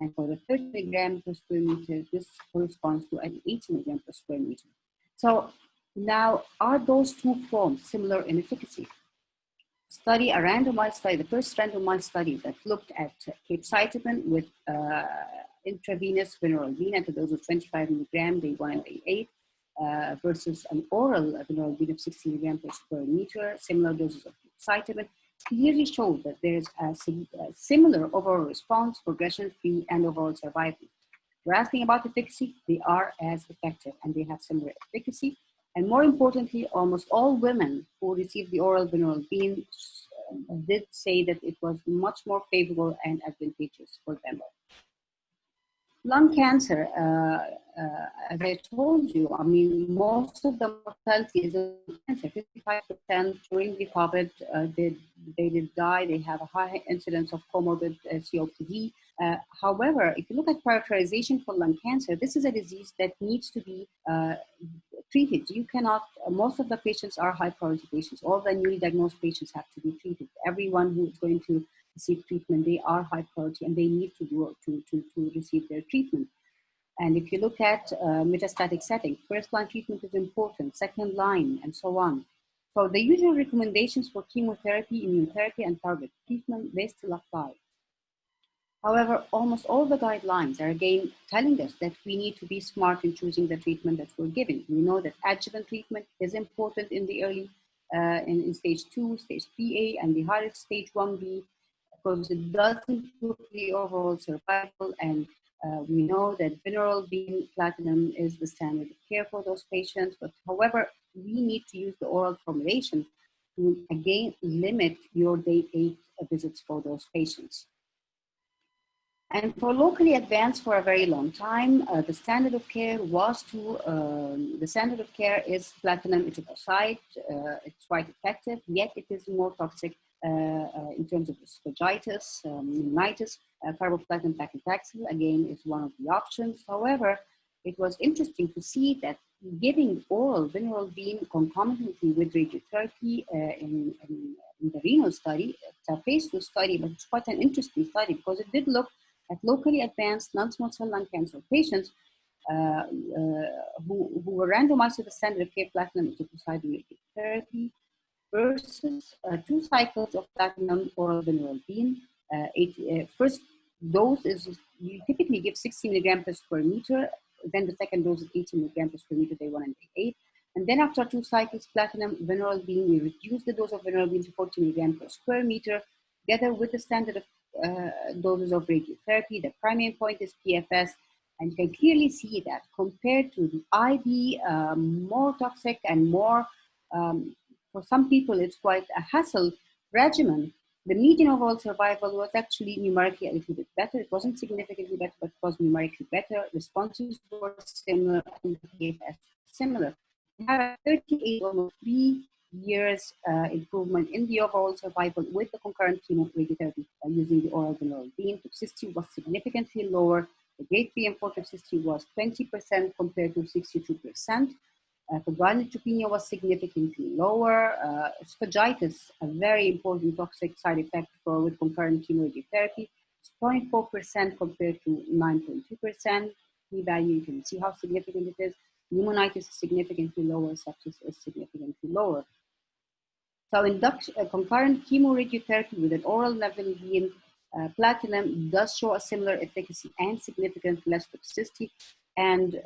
And for the 30 milligrams per square meter, this corresponds to an 80 milligrams per square meter. So now, are those two forms similar in efficacy? A randomized study, the first randomized study that looked at capecitabine with intravenous vinorelbine at a dose of 25 milligrams, day 1 and day 8, versus an oral vinorelbine of 60 milligrams per square meter, similar doses of cytarabine, clearly showed that there's a similar overall response, progression-free, and overall survival. We're asking about efficacy, they are as effective and they have similar efficacy. And more importantly, almost all women who received the oral vinorelbine did say that it was much more favorable and advantageous for them. Lung cancer, as I told you, I mean, most of the mortality is in cancer. 55% during the COVID, they did die. They have a high incidence of comorbid COPD. However, if you look at prioritization for lung cancer, this is a disease that needs to be treated. You cannot, most of the patients are high priority patients. All the newly diagnosed patients have to be treated. Everyone who is going to receive treatment, they are high priority and they need to receive their treatment. And if you look at metastatic setting, first line treatment is important, second line, and so on. So the usual recommendations for chemotherapy, immunotherapy, and target treatment, they still apply. However, almost all the guidelines are again telling us that we need to be smart in choosing the treatment that we're giving. We know that adjuvant treatment is important in the early, in stage 2, stage 3A, and the highest stage 1B, because it does improve the overall survival. And we know that vinorelbine platinum is the standard of care for those patients. But however, we need to use the oral formulation to again limit your day 8 visits for those patients. And for locally advanced for a very long time, the standard of care was the standard of care is platinum etoposide. It's quite effective, yet it is more toxic in terms of esophagitis, pneumonitis. Carboplatin paclitaxel, again, is one of the options. However, it was interesting to see that giving oral vinorelbine concomitantly with radiotherapy in the renal study, it's a phase 2 study, but it's quite an interesting study because it did look at locally advanced non-small cell lung cancer patients who were randomized to the standard of care platinum etoposide radiotherapy versus 2 cycles of platinum oral vinorelbine. First dose is, you typically give 60 milligrams per square meter, then the second dose is 80 milligrams per square meter, day 1 and day 8. And then after 2 cycles, platinum vinorelbine, we reduce the dose of vinorelbine to 40 milligrams per square meter, together with the standard of doses of radiotherapy. The primary endpoint is PFS, and you can clearly see that compared to the IV, more toxic and more, for some people, it's quite a hassle regimen. The median overall survival was actually numerically a little bit better. It wasn't significantly better, but it was numerically better. Responses were similar and the PFS similar. We had a 38, almost 3 years improvement in the overall survival with the concurrent chemoradiotherapy using the oral vinorelbine. Toxicity was significantly lower. The grade 3 and 4 toxicity was 20% compared to 62%. Febrile neutropenia was significantly lower. Esophagitis, a very important toxic side effect with concurrent chemoradiotherapy, it's 0.4% compared to 9.2%. P-value, you can see how significant it is. Pneumonitis is significantly lower, sepsis is significantly lower. So concurrent chemoradiotherapy with an oral vinorelbine platinum does show a similar efficacy and significant less toxicity. And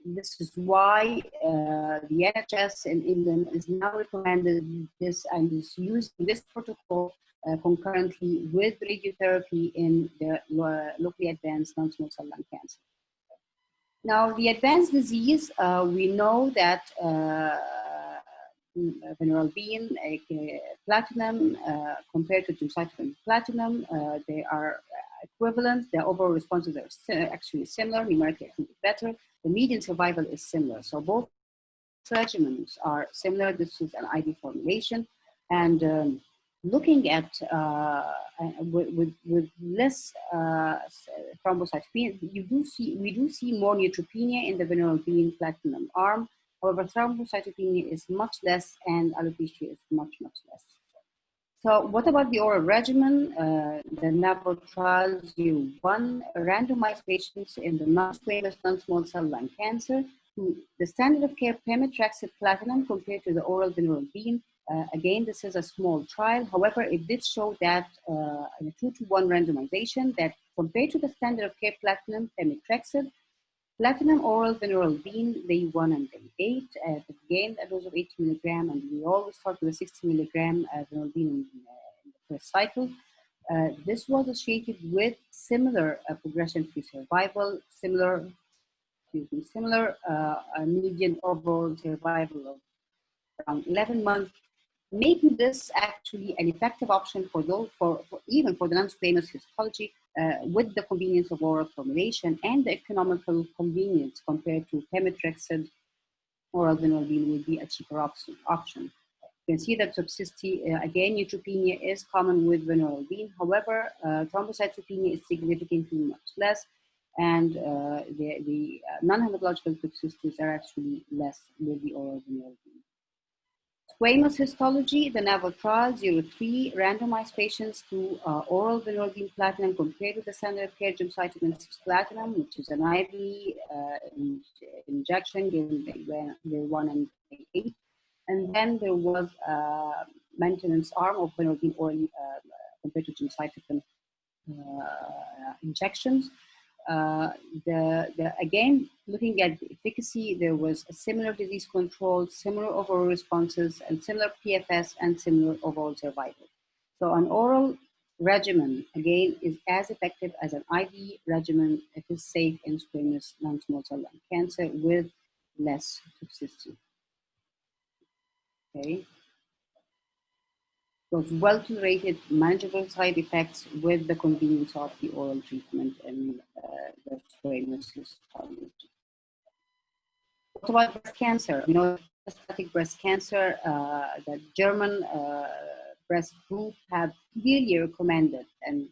this is why the NHS in England is now recommended this and is using this protocol concurrently with radiotherapy in the locally advanced non-small cell lung cancer. Now, the advanced disease, we know that vinorelbine platinum compared to gemcitabine platinum, they are equivalent. Their overall responses are actually similar, numerically better. The median survival is similar. So both regimens are similar. This is an IV formulation. And looking at with less thrombocytopenia, we do see more neutropenia in the vinorelbine platinum arm. However, thrombocytopenia is much less and alopecia is much, much less. So what about the oral regimen? The NAVO trial 01 randomized patients in the non-squamous non-small cell lung cancer to the standard of care pemetrexed platinum compared to the oral vinorelbine. Again, this is a small trial. However, it did show that in a 2-to-1 randomization that compared to the standard of care platinum pemetrexed, Platinum oral vinorelbine, day 1 and day 8, again a dose of 80 milligram, and we always start with a 60 milligram vinorelbine in the first cycle. This was associated with similar progression-free survival, similar median overall survival of around 11 months, making this actually an effective option for those, even for the non-squamous histology, with the convenience of oral formulation and the economical convenience compared to pemetrexed. Oral vinorelbine would be a cheaper option. You can see that toxicity, again, neutropenia is common with vinorelbine. However, thrombocytopenia is significantly much less, and the non-hematological toxicities are actually less with the oral vinorelbine. Squamous histology, the NAVAL trial 03 randomized patients to oral vinorelbine platinum compared with the standard of care gemcitabine 6 platinum, which is an IV injection given day 1 and day 8. And then there was a maintenance arm of vinorelbine orally compared to gemcitabine injections. Again, looking at the efficacy, there was a similar disease control, similar overall responses, and similar PFS and similar overall survival. So an oral regimen, again, is as effective as an IV regimen. It is safe in squamous non-small cell lung cancer with less toxicity. Okay. Those well-tolerated, manageable side effects with the convenience of the oral treatment in the squamous histology. What about breast cancer? You know, metastatic breast cancer, the German breast group have clearly recommended, and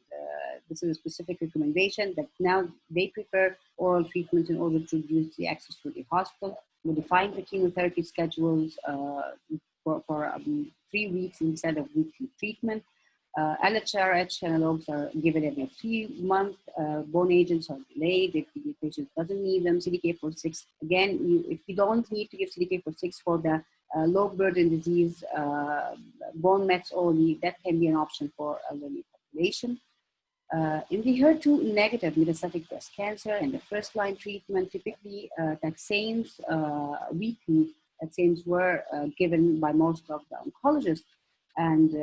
this is a specific recommendation, that now they prefer oral treatment in order to reduce the access to the hospital, modifying the chemotherapy schedules for 3 weeks instead of weekly treatment. LHRH analogs are given every 3 months. Bone agents are delayed if the patient doesn't need them. CDK4/6, again, if you don't need to give CDK4/6 for the low burden disease, bone mets only, that can be an option for elderly population. In the HER2 negative metastatic breast cancer, and the first line treatment, typically taxanes weekly. Taxanes were given by most of the oncologists, and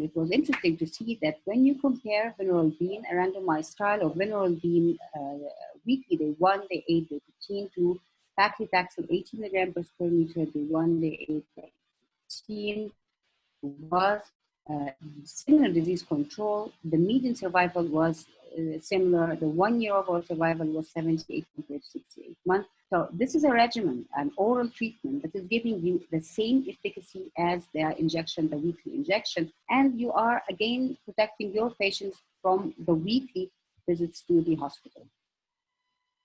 it was interesting to see that when you compare vinorelbine, a randomized trial of vinorelbine weekly, day 1, day 8, day 15, to paclitaxel 80 milligram per square meter, day 1, day 8, day 15, was similar disease control. The median survival was similar. The 1 year overall survival was 78 compared to 68 months. So this is a regimen, an oral treatment that is giving you the same efficacy as the injection, the weekly injection, and you are again protecting your patients from the weekly visits to the hospital.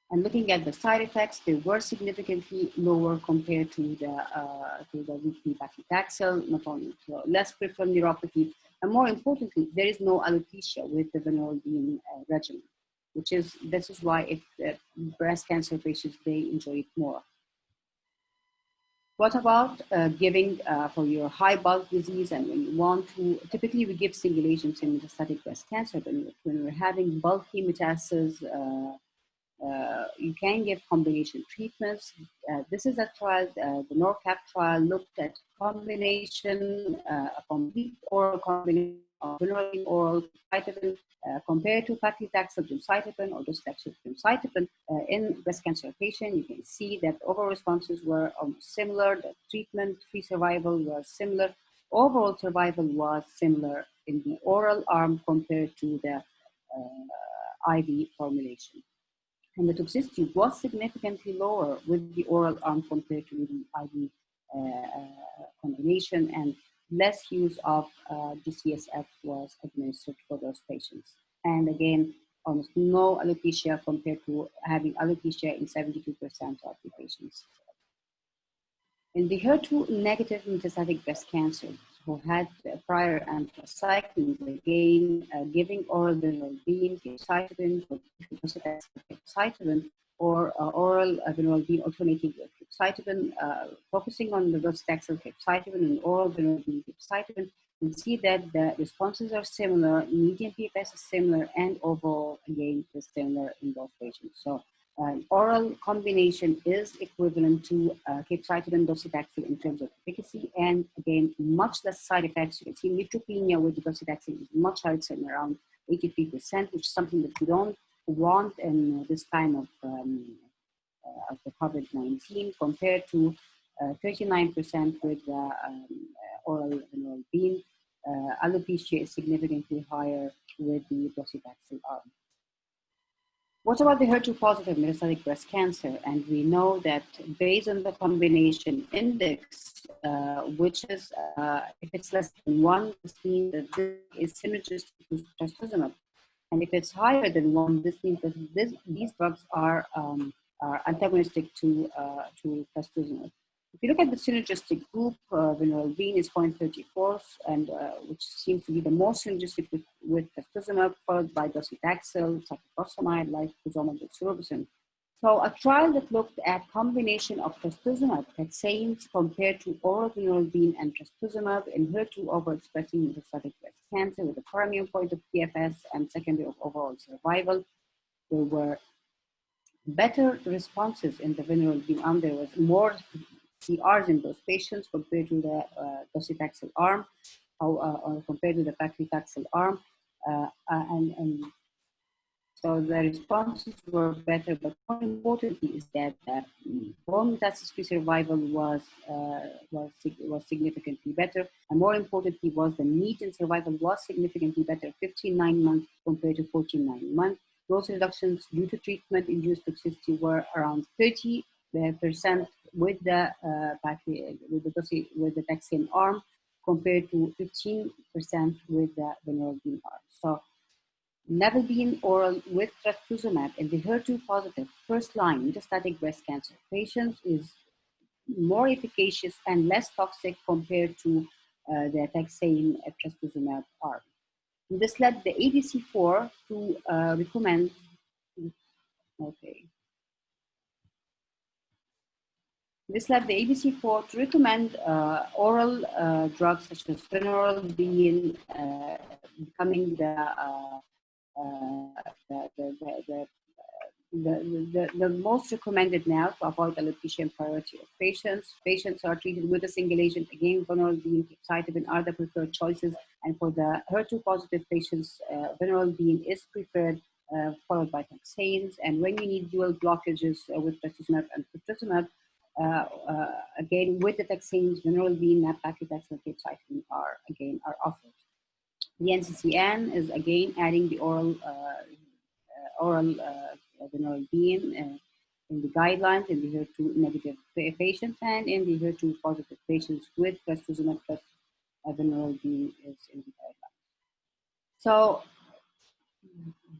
And looking at the side effects, they were significantly lower compared to the weekly paclitaxel, not only less peripheral neuropathy, and more importantly, there is no alopecia with the vinorelbine regimen, this is why breast cancer patients, they enjoy it more. What about giving for your high bulk disease, and when you want to, typically we give single agents in metastatic breast cancer, but when we're having bulky metastases, you can give combination treatments. This is a trial, the NORCAP trial looked at combination, a complete oral combination of vinorelbine oral gemcitabine compared to paclitaxel gemcitabine or docetaxel gemcitabine in breast cancer patient. You can see that overall responses were similar, the treatment-free survival was similar, overall survival was similar in the oral arm compared to the IV formulation. And the toxicity was significantly lower with the oral arm compared to the IV combination, and less use of GCSF was administered for those patients. And again, almost no alopecia compared to having alopecia in 72% of the patients. In the HER2 negative metastatic breast cancer who had prior anthracyclines, again, giving oral vinorelbine, capecitabine, or oral vinorelbine alternating with capecitabine, focusing on the docetaxel capecitabine and oral vinorelbine capecitabine, you can see that the responses are similar, median PFS is similar, and overall, again, is similar in both patients. So Oral combination is equivalent to capecitabine docetaxel in terms of efficacy, and again, much less side effects. You can see neutropenia with the docetaxel is much higher, it's around 83%, which is something that we don't want in this time of the COVID-19, compared to 39% with oral vinorelbine. Alopecia is significantly higher with the docetaxel arm. What about the HER2-positive metastatic breast cancer? And we know that based on the combination index, which is, if it's less than 1, this means that this is synergistic to trastuzumab. And if it's higher than 1, this means that these drugs are antagonistic to trastuzumab. If you look at the synergistic group, vinorelbine is 0.34, and which seems to be the most synergistic with trastuzumab, followed by docetaxel, cyclophosphamide, liposomal doxorubicin. So a trial that looked at combination of trastuzumab, taxanes, compared to oral vinorelbine and trastuzumab in HER2 overexpressing metastatic breast cancer with a primary endpoint of PFS and secondary of overall survival. There were better responses in the vinorelbine arm. There was more CRs in those patients compared to the docetaxel arm, or compared to the paclitaxel arm, and so the responses were better. But more importantly is that bone metastasis-free survival was significantly better, and more importantly was the median survival was significantly better, 59 months compared to 49 months. Those reductions due to treatment-induced toxicity were around 30% with the taxane arm, compared to 15% with the vinorelbine arm. So nevelbine oral with trastuzumab in the HER2-positive first-line metastatic breast cancer patients is more efficacious and less toxic compared to the taxane trastuzumab arm. This led the ADC4 to recommend. Okay. This led the ADC4 to recommend oral drugs such as vinorelbine becoming the most recommended now to avoid alopecia and priority of patients. Patients are treated with a single agent. Again, vinorelbine, capecitabine are the preferred choices. And for the HER2-positive patients, vinorelbine is preferred, followed by taxanes. And when you need dual blockages with trastuzumab and pertuzumab, again, with the taxanes, vinorelbine, nab-paclitaxel, capecitabine are offered. The NCCN is again adding the oral vinorelbine in the guidelines in the HER2-negative patients, and in the HER2-positive patients with trastuzumab plus vinorelbine is in the guidelines. So,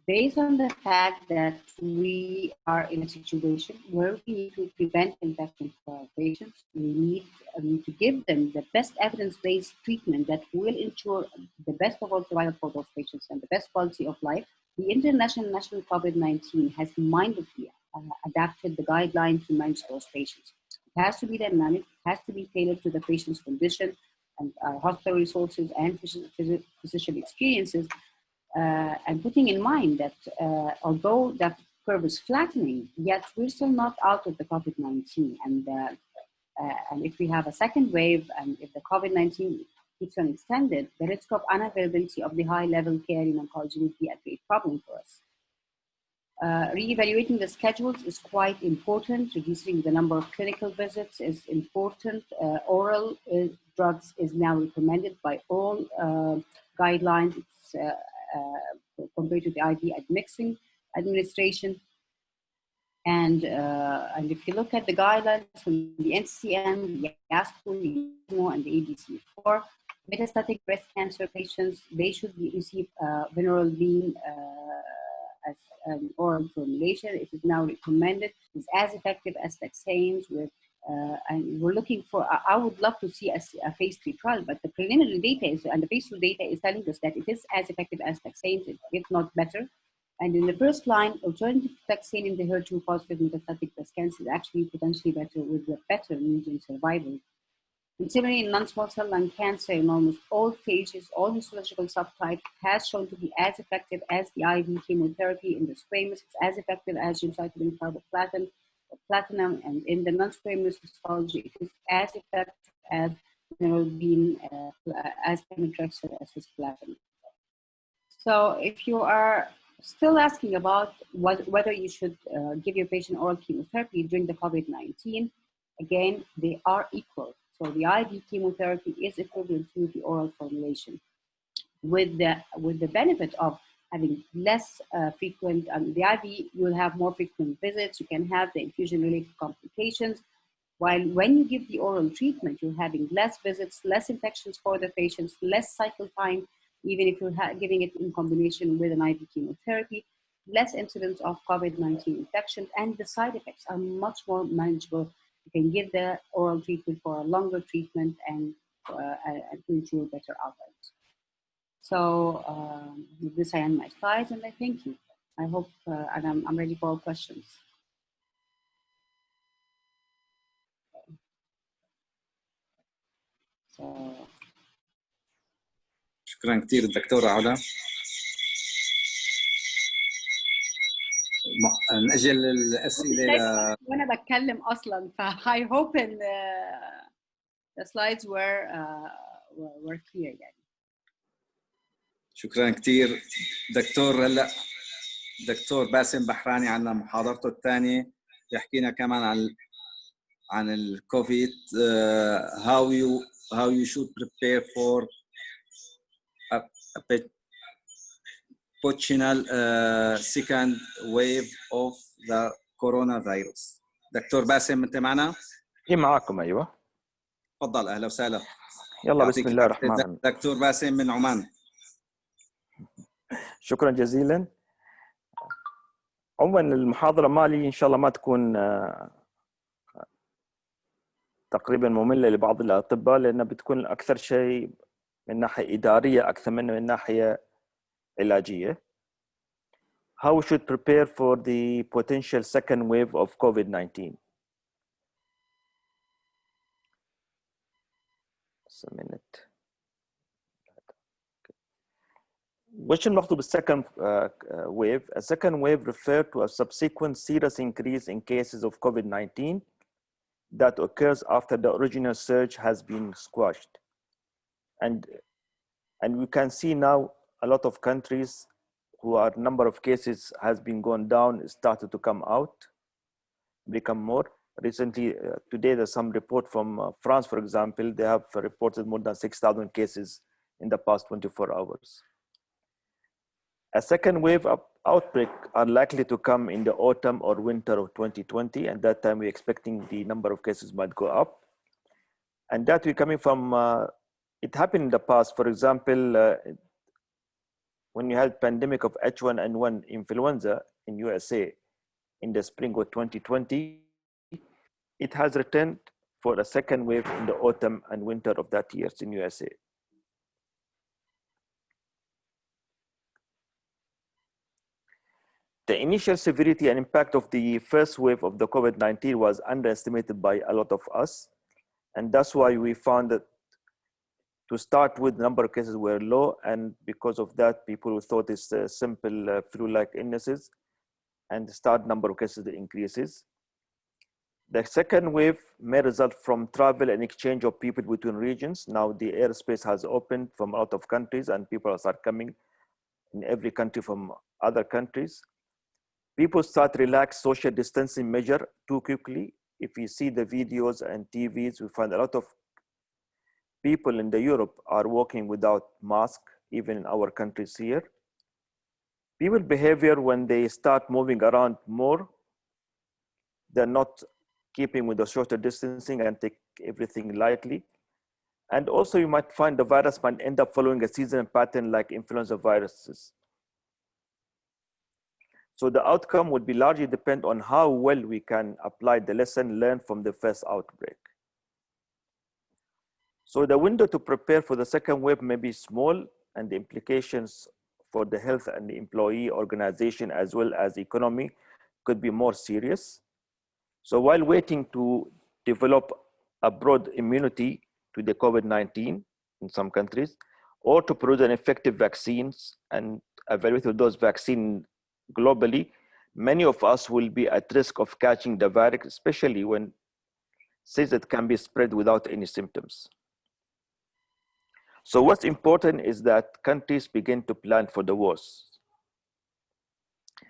based on the fact that we are in a situation where we need to prevent infection for our patients, we need to give them the best evidence-based treatment that will ensure the best overall survival for those patients and the best quality of life. The International National COVID-19 has mindedly adapted the guidelines to manage those patients. It has to be dynamic, it has to be tailored to the patient's condition and hospital resources and physician experiences. And putting in mind that although that curve is flattening, yet we're still not out of the COVID-19. And if we have a second wave, and if the COVID-19 keeps on extended, the risk of unavailability of the high-level care in oncology would be a great problem for us. Re-evaluating the schedules is quite important. Reducing the number of clinical visits is important. Oral drugs is now recommended by all guidelines. It's compared to the IV admixing administration. And if you look at the guidelines from the NCCN, the ASCO, the ESMO, and the ADC4, metastatic breast cancer patients, they should receive vinorelbine as an oral formulation. It is now recommended. It's as effective as taxanes with and we're looking for, I would love to see a phase 3 trial, but the preliminary data is, and the phase 2 data is telling us that it is as effective as taxanes, if not better. And in the first line, alternative to taxane in the HER2-positive metastatic breast cancer is actually potentially better with a better median survival. And similarly, in non-small cell lung cancer, in almost all stages, all histological subtypes has shown to be as effective as the IV chemotherapy. In the squamous, it's as effective as gemcitabine carboplatin or platinum, and in the non-squamous histology, it is as effective as being as pemetrexed as cisplatin. So if you are still asking about whether you should give your patient oral chemotherapy during the COVID-19, again, they are equal. So the IV chemotherapy is equivalent to the oral formulation, with the benefit of having less frequent. The IV, you will have more frequent visits. You can have the infusion-related complications. While when you give the oral treatment, you're having less visits, less infections for the patients, less cycle time, even if you're giving it in combination with an IV chemotherapy, less incidence of COVID-19 infection, and the side effects are much more manageable. You can give the oral treatment for a longer treatment and to ensure better outcomes. So with this, I end my slides, and I thank you. I hope, and I'm ready for all questions. So.
شكرا كثير الدكتورة علا. نأجل الأسئلة
وأنا بتكلم أصلاً I hope in the slides were clear يعني.
شكرا كثير دكتور. هلا دكتور باسم بحراني عندنا محاضرته الثانية يحكينا كمان عن الكوفيد how you should prepare for a potential second wave of the coronavirus. دكتور باسم انت معنا؟
ايه معاكم. ايوه
تفضل. اهلا وسهلا.
يلا بسم الله الرحمن الرحيم.
دكتور باسم من عمان.
شكرا جزيلا. عموما المحاضرة مالي ان شاء الله ما تكون تقريبا مملة لبعض الأطباء، لأنها بتكون أكثر شيء من ناحية إدارية أكثر من ناحية علاجية. How we should prepare for the potential second wave of COVID-19. Just a minute. وش المقصود بالsecond wave? A second wave refers to a subsequent serious increase in cases of COVID-19 that occurs after the original surge has been squashed. And we can see now a lot of countries who are number of cases has been going down, started to come out, become more. Recently, today there's some report from France, for example, they have reported more than 6,000 cases in the past 24 hours. A second wave of outbreak are likely to come in the autumn or winter of 2020, and that time we're expecting the number of cases might go up. And that we're coming from, it happened in the past. For example, when you had pandemic of H1N1 influenza in USA in the spring of 2020, it has returned for a second wave in the autumn and winter of that year in USA. The initial severity and impact of the first wave of the COVID-19 was underestimated by a lot of us. And that's why we found that to start with, the number of cases were low. And because of that, people thought it's simple flu-like illnesses, and the start number of cases increases. The second wave may result from travel and exchange of people between regions. Now the airspace has opened from a lot of countries and people start coming in every country from other countries. People start relax social distancing measure too quickly. If you see the videos and TVs, we find a lot of people in Europe are walking without mask, even in our countries here. People behavior when they start moving around more, they're not keeping with the social distancing and take everything lightly. And also you might find the virus might end up following a seasonal pattern like influenza viruses. So the outcome would be largely depend on how well we can apply the lesson learned from the first outbreak. So the window to prepare for the second wave may be small, and the implications for the health and the employee organization as well as economy could be more serious. So while waiting to develop a broad immunity to the COVID-19 in some countries, or to produce an effective vaccines and evaluate those vaccines globally, many of us will be at risk of catching the virus, especially when says it can be spread without any symptoms. So what's important is that countries begin to plan for the worst.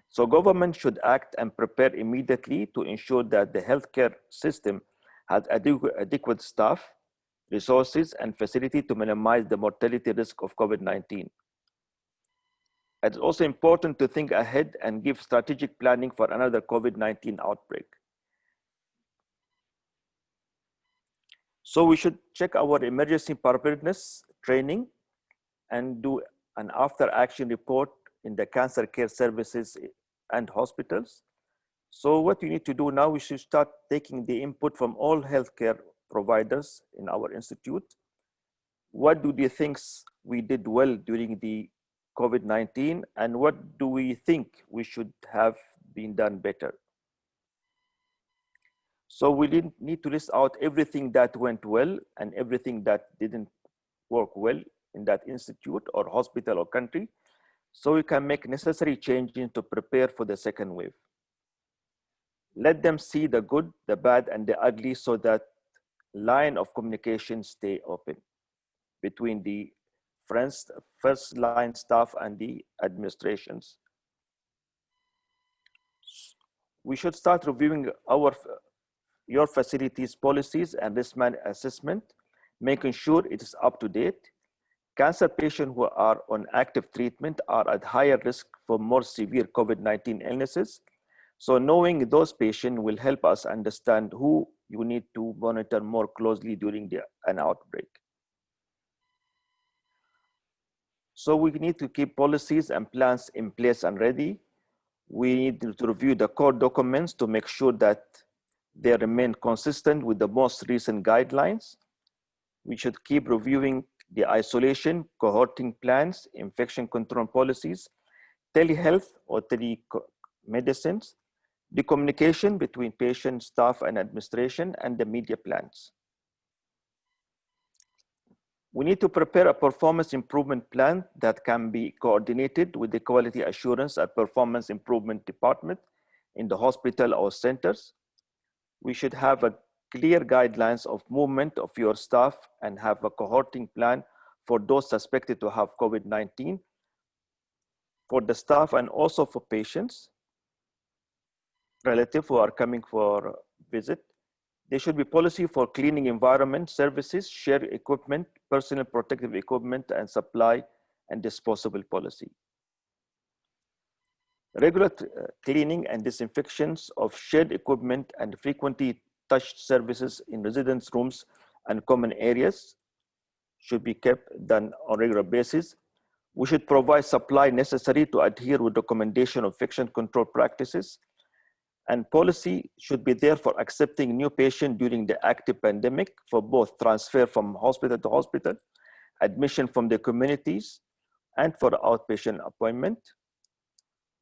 So government should act and prepare immediately to ensure that the healthcare system has adequate staff, resources, and facility to minimize the mortality risk of COVID-19. It's also important to think ahead and give strategic planning for another COVID-19 outbreak. So we should check our emergency preparedness training and do an after action report in the cancer care services and hospitals. So what we need to do now, we should start taking the input from all healthcare providers in our institute. What do they think we did well during the COVID-19, and what do we think we should have been done better? So we didn't need to list out everything that went well and everything that didn't work well in that institute or hospital or country, so we can make necessary changes to prepare for the second wave. Let them see the good, the bad, and the ugly, so that line of communication stay open between the first line staff and the administrations. We should start reviewing your facilities policies and risk assessment, making sure it is up to date. Cancer patients who are on active treatment are at higher risk for more severe COVID-19 illnesses. So knowing those patients will help us understand who you need to monitor more closely during an outbreak. So we need to keep policies and plans in place and ready. We need to review the core documents to make sure that they remain consistent with the most recent guidelines. We should keep reviewing the isolation, cohorting plans, infection control policies, telehealth or telemedicines, the communication between patient, staff, and administration, and the media plans. We need to prepare a performance improvement plan that can be coordinated with the quality assurance and performance improvement department in the hospital or centers. We should have a clear guidelines of movement of your staff and have a cohorting plan for those suspected to have COVID-19 for the staff and also for patients, relatives who are coming for visit. There should be policy for cleaning environment, services, shared equipment, personal protective equipment, and supply and disposable policy. Regular cleaning and disinfections of shared equipment and frequently touched services in residence rooms and common areas should be kept done on a regular basis. We should provide supply necessary to adhere with recommendation of infection control practices, and policy should be there for accepting new patients during the active pandemic for both transfer from hospital to hospital, admission from the communities, and for outpatient appointment.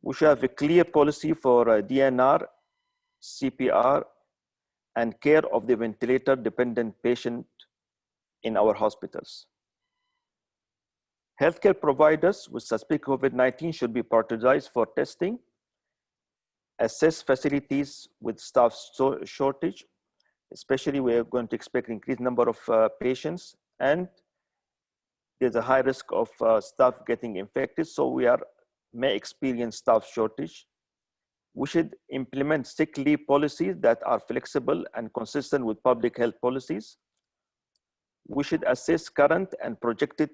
We should have a clear policy for DNR, CPR, and care of the ventilator-dependent patient in our hospitals. Healthcare providers with suspect COVID-19 should be prioritized for testing, assess facilities with staff shortage, especially we are going to expect increased number of patients, and there's a high risk of staff getting infected, so we may experience staff shortage. We should implement sick leave policies that are flexible and consistent with public health policies. We should assess current and projected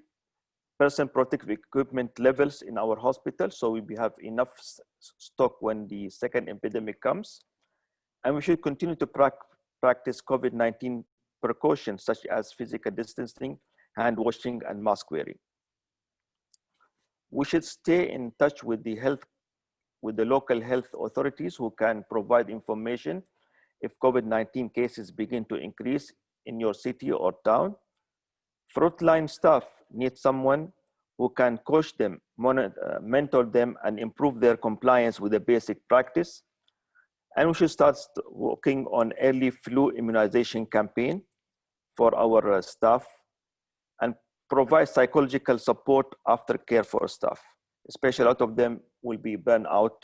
personal protective equipment levels in our hospitals, so we have enough stock when the second epidemic comes. And we should continue to practice COVID-19 precautions such as physical distancing, hand washing, and mask wearing. We should stay in touch with the local health authorities who can provide information if COVID-19 cases begin to increase in your city or town. Frontline staff need someone who can coach them, mentor them, and improve their compliance with the basic practice. And we should start working on early flu immunization campaign for our staff, and provide psychological support after care for staff. Especially a lot of them will be burned out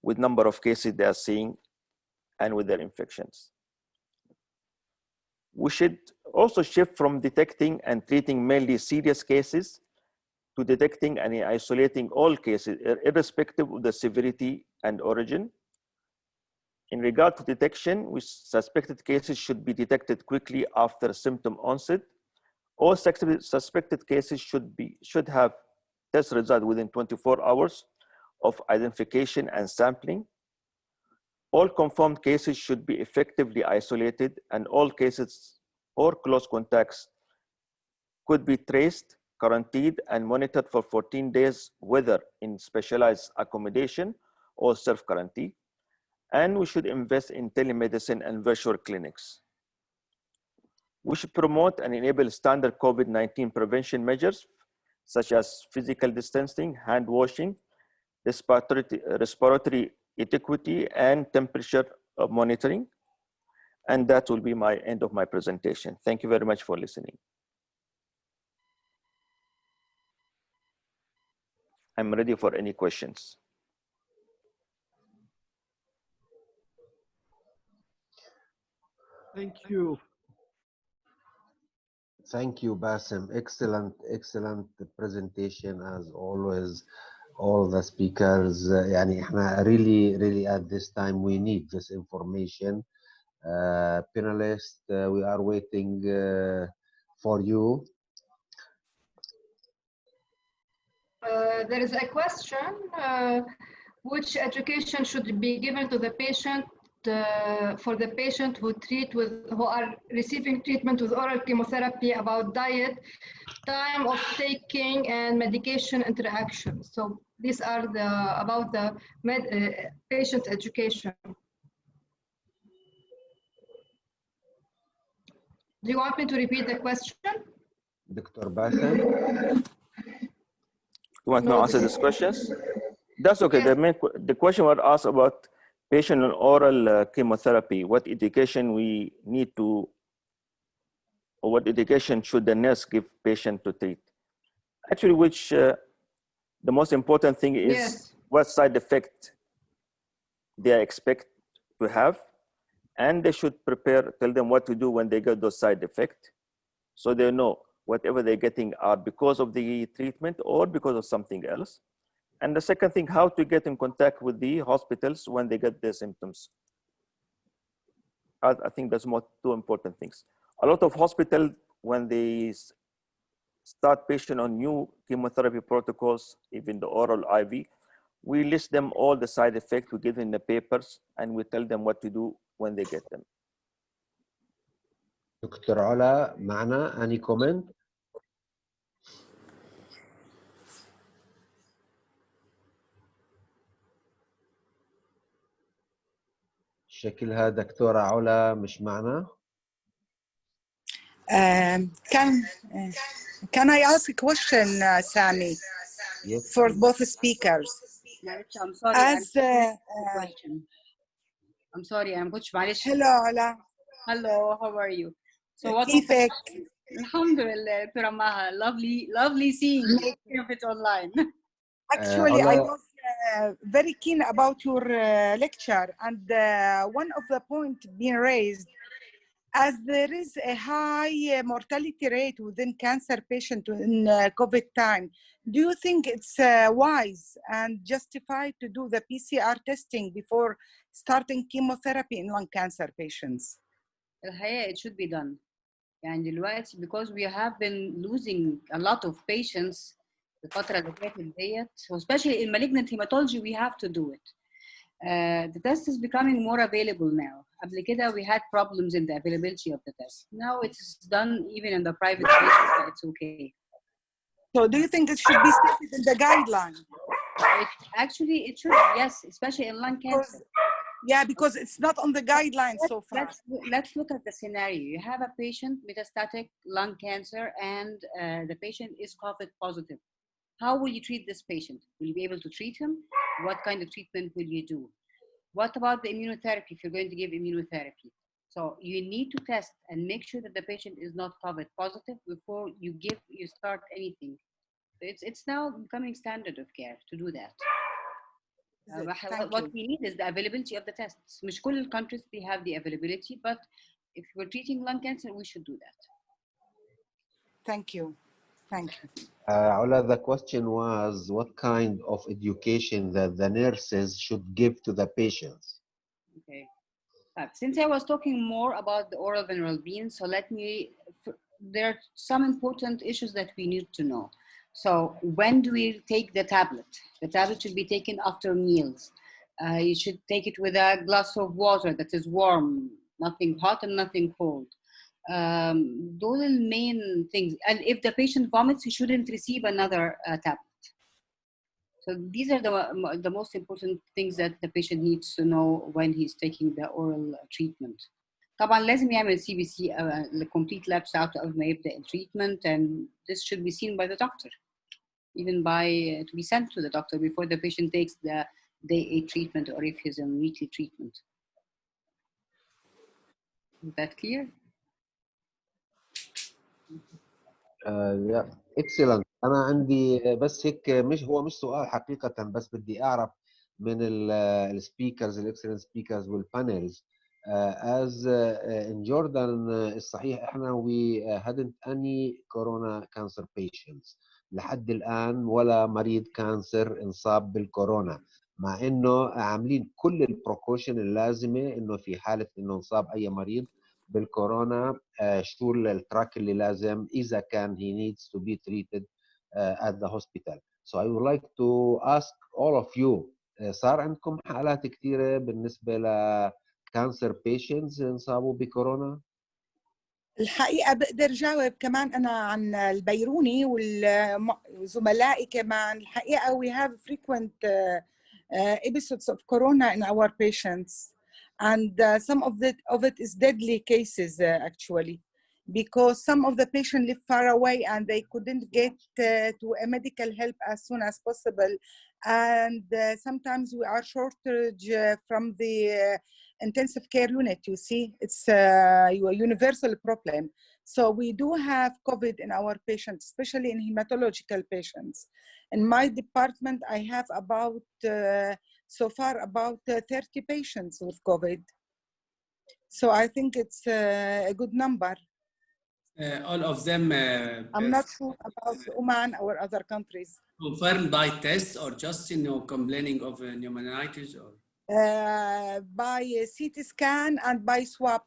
with number of cases they are seeing and with their infections. We should also shift from detecting and treating mainly serious cases to detecting and isolating all cases, irrespective of the severity and origin. In regard to detection, suspected cases should be detected quickly after symptom onset. All suspected cases should have test results within 24 hours of identification and sampling. All confirmed cases should be effectively isolated, and all cases or close contacts could be traced, quarantined, and monitored for 14 days, whether in specialized accommodation or self-quarantine. And we should invest in telemedicine and virtual clinics. We should promote and enable standard COVID-19 prevention measures, such as physical distancing, hand washing, respiratory etiquette, and temperature monitoring. And that will be my end of my presentation. Thank you very much for listening. I'm ready for any questions.
Thank you.
Thank you, Bassim. Excellent, excellent presentation as always. All the speakers, يعني احنا really at this time we need this information. Panelists, we are waiting for you.
There is a question, which education should be given to the patient for the patient who are receiving treatment with oral chemotherapy about diet, time of taking, and medication interaction. So these are about the patient education. Do you want me to repeat the question?
Dr. Bassim?
You want me to answer these questions? That's okay. Yes. The question was asked about patient on oral chemotherapy. What education we need to, or what education should the nurse give patient to treat? Actually, which the most important thing is yes, what side effect they expect to have, and they should tell them what to do when they get those side effects, so they know whatever they're getting are because of the treatment or because of something else. And the second thing, how to get in contact with the hospitals when they get their symptoms. I think that's two important things. A lot of hospitals, when they start patient on new chemotherapy protocols, even the oral IV, we list them all the side effects, we give them the papers, and we tell them what to do when they get them.
Dr. Ola, معنا, any comment? شكلها دكتورة علا مش معنا.
Can I ask a question, Sami,
yes,
for both speakers?
I'm sorry.
As
I'm sorry, I'm Butch.
Hello, Ola.
Hello, how are you? So what? Alhamdulillah, Dr. Maha. Lovely seeing you of it online.
Actually, I was very keen about your lecture, and one of the points being raised, as there is a high mortality rate within cancer patients in COVID time, do you think it's wise and justified to do the PCR testing before starting chemotherapy in lung cancer patients?
It should be done. And because we have been losing a lot of patients, especially in malignant hematology, we have to do it. The test is becoming more available now. We had problems in the availability of the test. Now it's done even in the private places, but it's okay.
So do you think it should be stated in the guideline?
It should, yes, especially in lung cancer.
Yeah, because it's not on the guidelines so far.
Let's look at the scenario. You have a patient metastatic lung cancer and the patient is COVID positive. How will you treat this patient? Will you be able to treat him? What kind of treatment will you do? What about the immunotherapy if you're going to give immunotherapy? So you need to test and make sure that the patient is not COVID positive before you start anything. It's now becoming standard of care to do that. What we need is the availability of the tests. مش كل countries they have the availability, but if we're treating lung cancer, we should do that.
Thank you. Thank you.
Ola, the question was what kind of education that the nurses should give to the patients?
Okay. Since I was talking more about the oral venereal bean, so there are some important issues that we need to know. So when do we take the tablet? The tablet should be taken after meals. You should take it with a glass of water that is warm, nothing hot and nothing cold. Those are the main things. And if the patient vomits, he shouldn't receive another tablet. So these are the most important things that the patient needs to know when he's taking the oral treatment. طبعا لازم يعمل CBC complete labs out قبل ما يبدأ التريتمنت, and this should be seen by the doctor, even to be sent to the doctor before the patient takes the day 8 treatment or if he's on weekly treatment. Is that clear?
Yeah, excellent. أنا عندي بس هيك مش سؤال حقيقة، بس بدي أعرف من السبيكرز الإكسلنت سبيكرز والبانلز. As in Jordan الصحيح إحنا we hadn't any corona cancer patients لحد الآن، ولا مريض كانسر انصاب بالكورونا، مع إنه عاملين كل البروكوشن اللازمة إنه في حالة إنه انصاب أي مريض بالكورونا شو التراك اللي لازم إذا كان he needs to be treated at the hospital. So I would like to ask all of you, صار عندكم حالات كثيرة بالنسبة لكانسر patients انصابوا بكورونا؟
الحقيقة بقدر جاوب كمان أنا عن البيروني وزملائي كمان. الحقيقة we have frequent episodes of corona in our patients, and some of it is deadly cases actually, because some of the patients live far away and they couldn't get to a medical help as soon as possible, and sometimes we are shortage from the intensive care unit. You see, it's a universal problem. So we do have COVID in our patients, especially in hematological patients. In my department, I have about, so far, about 30 patients with COVID. So I think it's a good number.
All of them?
I'm not sure about Oman or other countries.
Confirmed by test or just complaining of pneumonitis? Or?
By CT scan and by swab,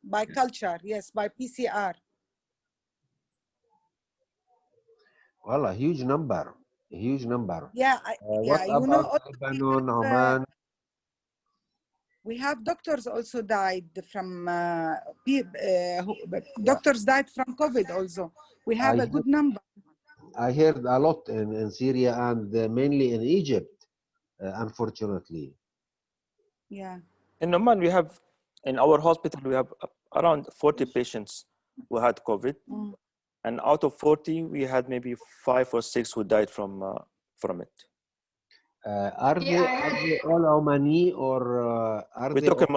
by culture, yes, by PCR.
Well, a huge number, a huge number.
Yeah,
what about Lebanon, Oman?
We have doctors also died from, doctors died from COVID also. We have a good number.
I heard a lot in Syria and mainly in Egypt, unfortunately.
Yeah.
In Oman, we have, in our hospital, we have around 40 patients who had COVID. And out of 40, we had maybe 5 or 6 who died from it.
Are they all Omani or are
We're talking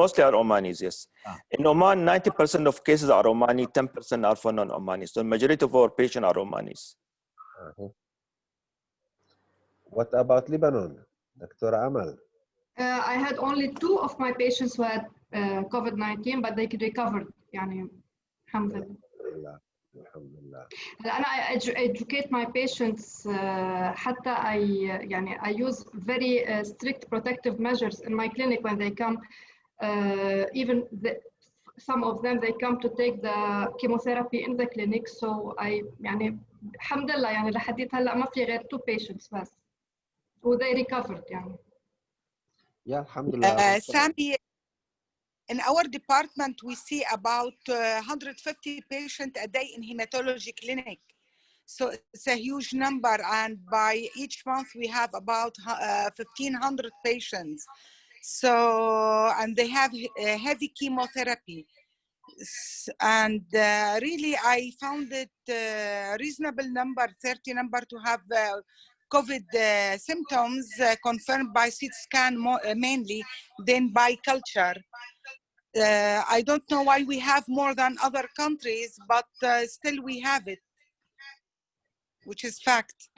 mostly are Omanis, yes. In Oman, 90% of cases are Omani, 10% are for non-Omanis. So the majority of our patients are Omanis.
What about Lebanon, Dr. Amal?
I had only 2 of my patients who had COVID-19, but they recovered. يعني الحمد لله. I educate my patients حتى I use very strict protective measures in my clinic when they come. Even some of them they come to take the chemotherapy in the clinic. So الحمد لله لحد هلا ما في غير 2 patients بس. So they recovered
Yeah, alhamdulillah.
Sami, in our department, we see about 150 patients a day in hematology clinic. So it's a huge number. And by each month, we have about 1,500 patients. So, and they have heavy chemotherapy. And really, I found it a reasonable number, 30 number to have COVID symptoms confirmed by CT scan mainly, then by culture. I don't know why we have more than other countries, but still we have it, which is fact.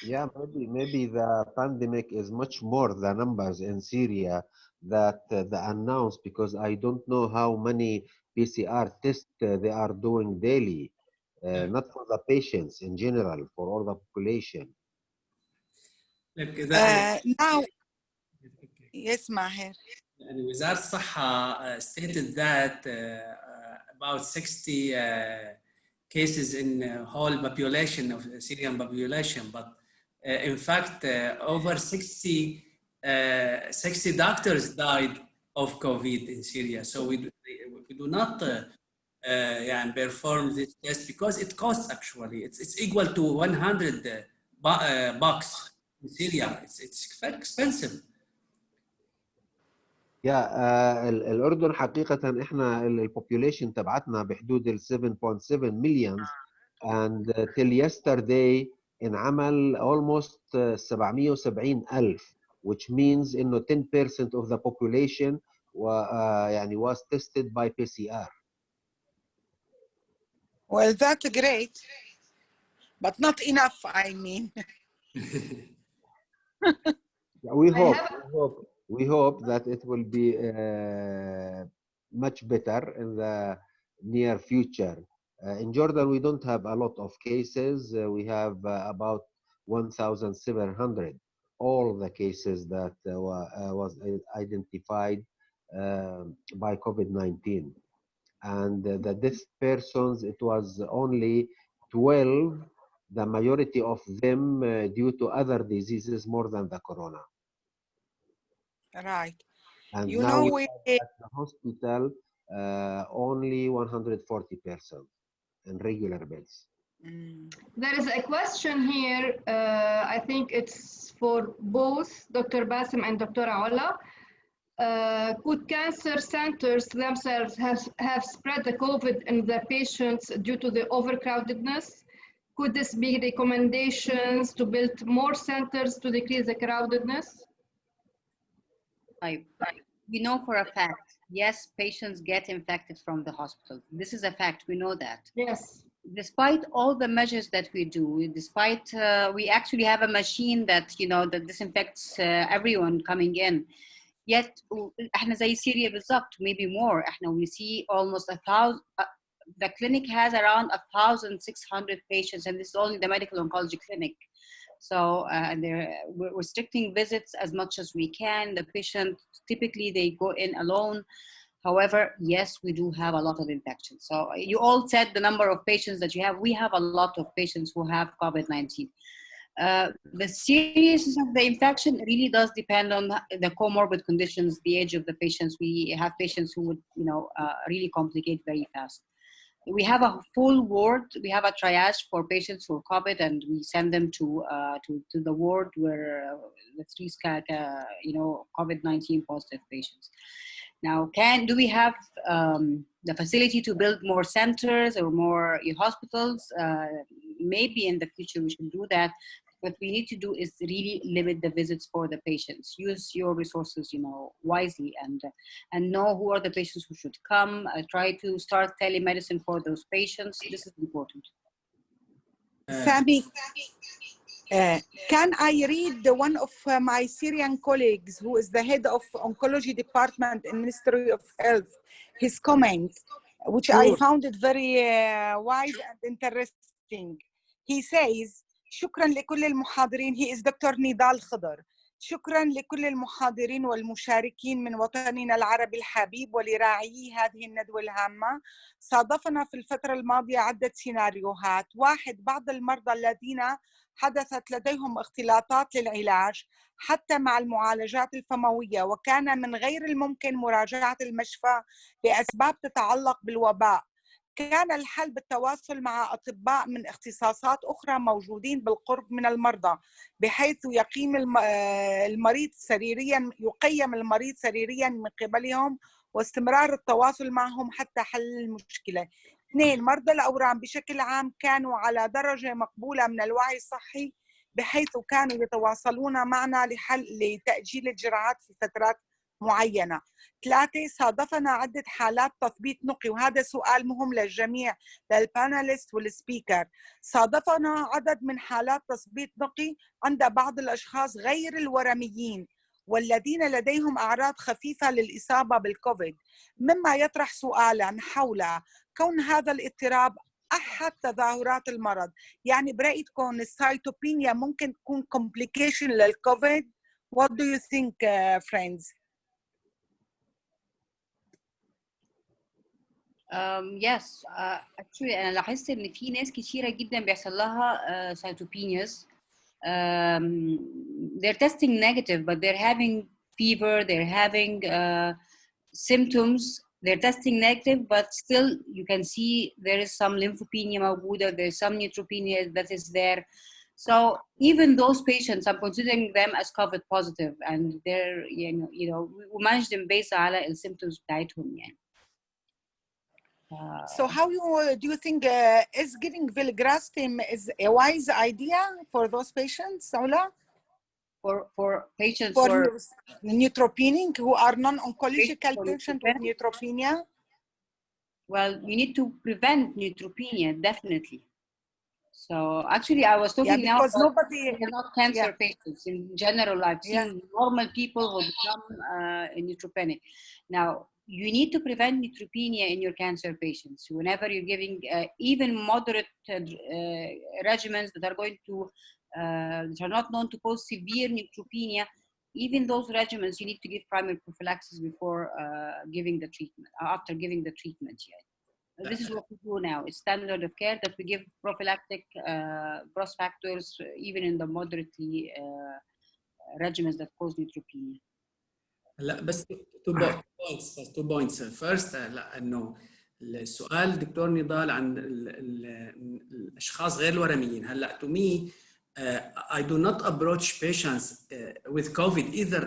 Yeah, maybe the pandemic is much more the numbers in Syria that the announced, because I don't know how many PCR tests they are doing daily, not for the patients in general, for all the population.
Now, yes, Maher.
وزارة الصحة stated that about 60 cases in whole population of Syrian population, but in fact over 60 doctors died of COVID in Syria. So we do not perform this test because it costs actually. It's equal to 100 bucks in Syria. It's very expensive.
الأردن حقيقة إحنا البوبوليشن تبعتنا بحدود ال 7.7 million and till yesterday انعمل almost 770,000 which means إنه 10% of the population يعني was tested by PCR.
Well, that's great, but not enough, I mean.
We hope that it will be much better in the near future. In Jordan, we don't have a lot of cases. We have about 1,700. All the cases that was identified by COVID-19. And the death persons, it was only 12, the majority of them due to other diseases more than the corona.
Right.
And
you
now
know,
we have at the hospital only 140 persons in regular beds.
There is a question here. I think it's for both Dr. Bassim and Dr. Awala. Could cancer centers themselves have spread the COVID in the patients due to the overcrowdedness? Could this be recommendations to build more centers to decrease the crowdedness?
We know for a fact, yes, patients get infected from the hospital. This is a fact, we know that.
Yes.
Despite all the measures that we do, despite we actually have a machine that, that disinfects everyone coming in. Yet, احنا زي Syria بالضبط, maybe more. We see almost 1,000. The clinic has around 1,600 patients, and this is only the medical oncology clinic. So we're restricting visits as much as we can. The patient, typically they go in alone. However, yes, we do have a lot of infections. So you all said the number of patients that you have. We have a lot of patients who have COVID-19. The seriousness of the infection really does depend on the comorbid conditions, the age of the patients. We have patients who would, really complicate very fast. We have a full ward. We have a triage for patients for COVID, and we send them to the ward where the three COVID-19 positive patients. Now, do we have the facility to build more centers or more hospitals? Maybe in the future we should do that. What we need to do is really limit the visits for the patients. Use your resources, wisely, and know who are the patients who should come. Try to start telemedicine for those patients. This is important.
Sami, can I read one of my Syrian colleagues, who is the head of oncology department in Ministry of Health, his comment, which I found it very wise and interesting. He says, شكرا لكل المحاضرين. He is Dr. نضال خضر. شكرا لكل المحاضرين والمشاركين من وطننا العربي الحبيب ولراعي هذه الندوة الهامة. صادفنا في الفترة الماضية عدة سيناريوهات. واحد، بعض المرضى الذين حدثت لديهم اختلاطات للعلاج حتى مع المعالجات الفموية، وكان من غير الممكن مراجعة المشفى لأسباب تتعلق بالوباء. كان الحل بالتواصل مع أطباء من اختصاصات أخرى موجودين بالقرب من المرضى، بحيث يقيم المريض سريريا من قبلهم، واستمرار التواصل معهم حتى حل المشكلة. 2، مرضى الأورام بشكل عام كانوا على درجة مقبولة من الوعي الصحي، بحيث كانوا يتواصلون معنا لتأجيل الجراحات في فترات معينة. 3 صادفنا عدة حالات تثبيط نقي، وهذا سؤال مهم للجميع للباناليست والسبيكر. صادفنا عدد من حالات تثبيط نقي عند بعض الأشخاص غير الورميين والذين لديهم أعراض خفيفة للإصابة بالكوفيد، مما يطرح سؤالا حول كون هذا الاضطراب أحد تظاهرات المرض. يعني برأيكم السايتوبينيا ممكن تكون complication للكوفيد؟ What do you think, friends?
Yes, actually أنا لاحظت إن في ناس كتيرة جدا بيحصل لها cytopenias. They're testing negative, but they're having fever, they're having symptoms. They're testing negative, but still you can see there is some lymphopenia موجودة, there's some neutropenia that is there. So even those patients, I'm considering them as COVID positive, and they're, you know, we manage them based على الsymptoms بتاعتهم يعني.
So how do you think is giving vilgrastim is a wise idea for those patients, Saula?
For patients
for
who are
neutropenic, who are non-oncological patients with neutropenia?
Well, you need to prevent neutropenia, definitely. So actually, I was talking now about not cancer patients. In general, I've seen normal people who become neutropenic. Now, you need to prevent neutropenia in your cancer patients. Whenever you're giving even moderate regimens that are going to, that are not known to cause severe neutropenia, even those regimens, you need to give primary prophylaxis before giving the treatment, after giving the treatment. This is what we do now. It's standard of care that we give prophylactic growth factors even in the moderately regimens that cause neutropenia.
لا بس two points. First لا انه السؤال دكتور نضال عن الاشخاص غير الورميين. هلا to me I do not approach patients with COVID either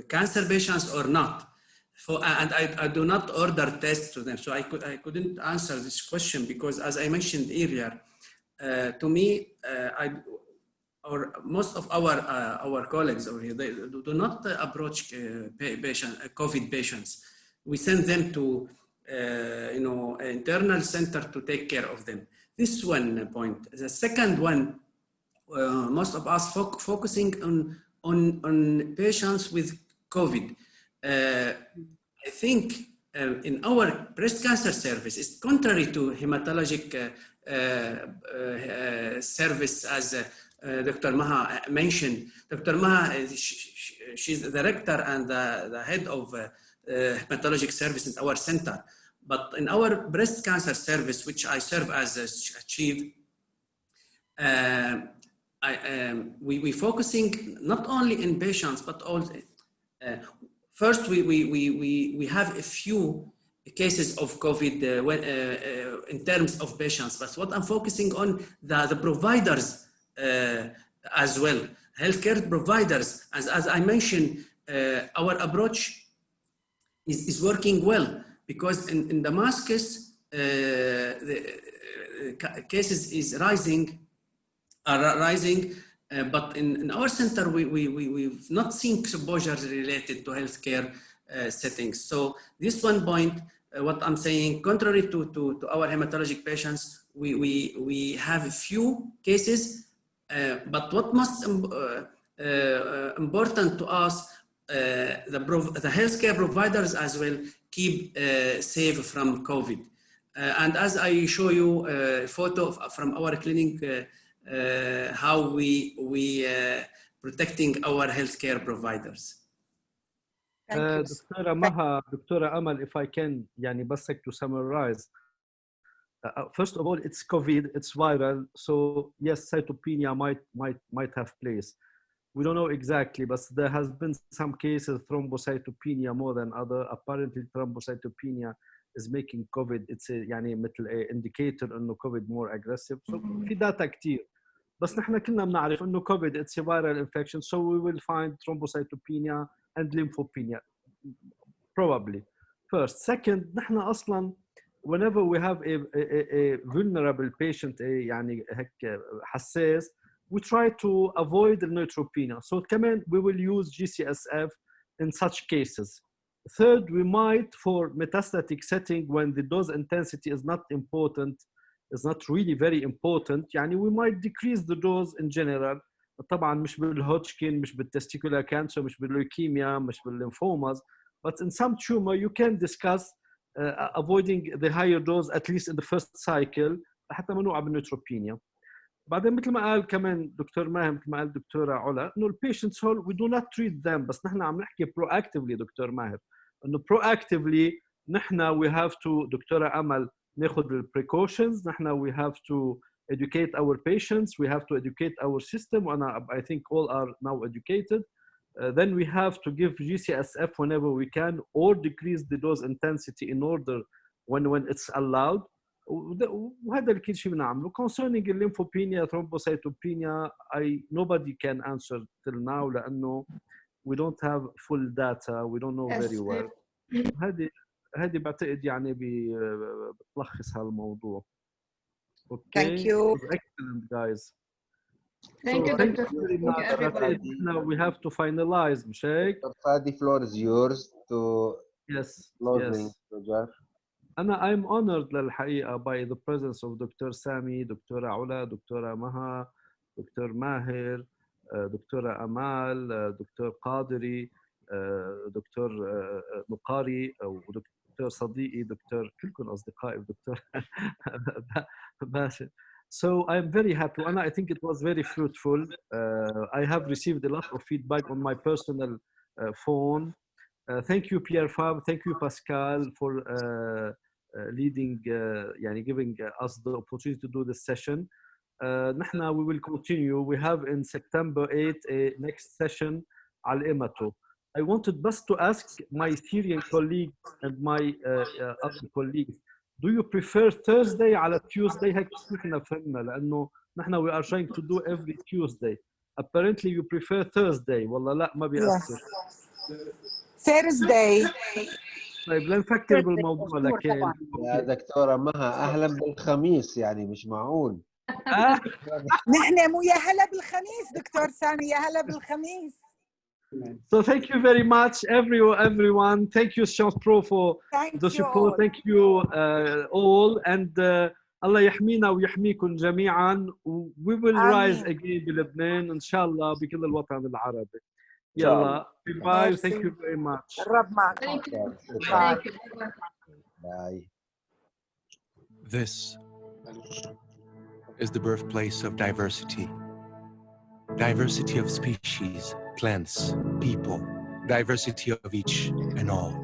cancer patients or not. And I do not order tests to them, so I couldn't answer this question because, as I mentioned earlier, to me, or most of our colleagues over here, they do not approach COVID patients. We send them to internal center to take care of them. This is one point. The second one, most of us focusing on patients with COVID. I think in our breast cancer service, it's contrary to hematologic service, as Dr. Maha mentioned. Dr. Maha, she's the director and the head of hematologic service in our center. But in our breast cancer service, which I serve as a chief, we focusing not only in patients, but also first, we have a few cases of COVID in terms of patients, but what I'm focusing on the providers as well, healthcare providers. As I mentioned, our approach is working well because in Damascus, the cases are rising. But in our center, we've not seen exposure related to healthcare settings. So this one point, what I'm saying, contrary to our hematologic patients, we have a few cases. But what most important to us, the healthcare providers as well keep safe from COVID. And as I show you a photo from our clinic. How we protecting our healthcare providers.
دكتورة مها, دكتورة Amal, if I can, يعني بس to summarize. First of all, it's COVID, it's viral, so yes, cytopenia might have place. We don't know exactly, but there has been some cases thrombocytopenia more than other. Apparently, thrombocytopenia is making COVID. It's a يعني مثل indicator إنه COVID more aggressive. So في data كتير. بس نحن كلنا بنعرف إنه COVID it's a viral infection, so we will find thrombocytopenia and lymphopenia probably. First, second, نحن أصلاً whenever we have a vulnerable patient, يعني هيك حساس, we try to avoid the neutropenia. So كمان we will use GCSF in such cases. Third, we might, for metastatic setting, when the dose intensity is not important, is not really very important, يعني we might decrease the dose in general. طبعا مش بالهوتشكين، مش بالتesticular cancer، مش بالleukemia، مش بالlymphomas, but in some tumor you can discuss avoiding the higher dose at least in the first cycle حتى منوعة بالنيوتروبينيا. بعدين مثل ما قال كمان دكتور ماهر، مثل ما قال دكتورة علا، انه البيشنتس هول we do not treat them، بس نحن عم نحكي proactively دكتور ماهر، انه proactively نحن we have to دكتورة أمل ناخذ ال precautions، نحن we have to educate our patients, we have to educate our system, and I think all are now educated. Then we have to give GCSF whenever we can, or decrease the dose intensity in order when it's allowed. وهذا اللي كل شيء بنعمله. Concerning lymphopenia, thrombocytopenia, nobody can answer till now لأنه we don't have full data, we don't know very well. هذه بعتقد يعني بتلخص هالموضوع. Okay.
Thank you.
Excellent, guys.
Thank you,
Thank
Dr.
you very much. Now we have to finalize, مش هيك؟
Dr. Fadi, floor is yours to closing.
Yes. I'm honored للحقيقة by the presence of Dr. Sami, دكتورة علا, دكتورة Maha, دكتور ماهر, دكتورة Amal, دكتور قادري, دكتور نقاري, ودكتور صديقي, دكتور كلكم أصدقائي, دكتور باسم. So I'm very happy, and I think it was very fruitful. I have received a lot of feedback on my personal phone. Thank you, Pierre Fab. Thank you, Pascal, for leading, giving us the opportunity to do this session. We will continue. We have in September 8 a next session على Hemato. I wanted just to ask my Syrian colleagues and my other colleagues, do you prefer Thursday على Tuesday؟ هيك نحن فهمنا لأنه نحن we are trying to do every Tuesday. Apparently you prefer Thursday. والله لا ما بيأثر.
Thursday.
طيب لنفكر بالموضوع لكن
يا دكتورة مها أهلا بالخميس يعني مش معقول.
نحن مو يا هلا بالخميس دكتور سامي، يا هلا بالخميس.
So thank you very much everyone. Thank you Science Pro for the support. Thank you all, and الله يحمينا ويحميكم جميعا. We will rise again بلبنان إن شاء الله بكل الوطن العربي. يلا goodbye. Thank you very much.
الرب معكم.
Bye.
This is the birthplace of diversity. Diversity of species, plants, people, diversity of each and all.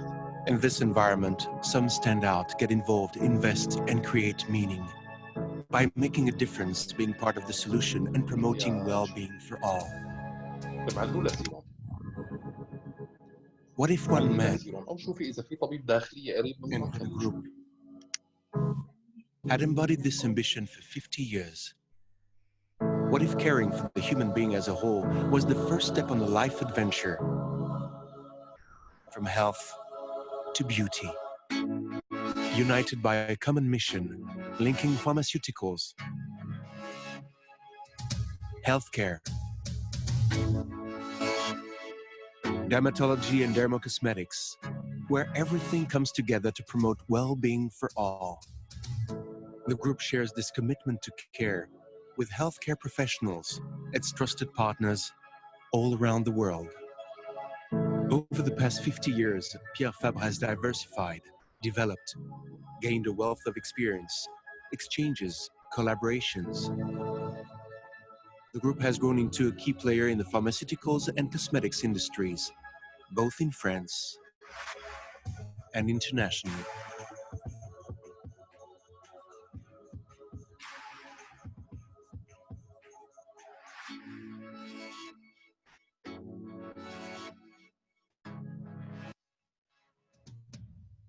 In this environment, some stand out, get involved, invest, and create meaning. By making a difference, being part of the solution, and promoting well-being for all. What if one man in a group had embodied this ambition for 50 years? What if caring for the human being as a whole was the first step on the life adventure? From health to beauty, united by a common mission, linking pharmaceuticals, healthcare, dermatology and dermocosmetics, where everything comes together to promote well-being for all. The group shares this commitment to care with healthcare professionals, its trusted partners all around the world. Over the past 50 years, Pierre Fabre has diversified, developed, gained a wealth of experience, exchanges, collaborations. The group has grown into a key player in the pharmaceuticals and cosmetics industries, both in France and internationally.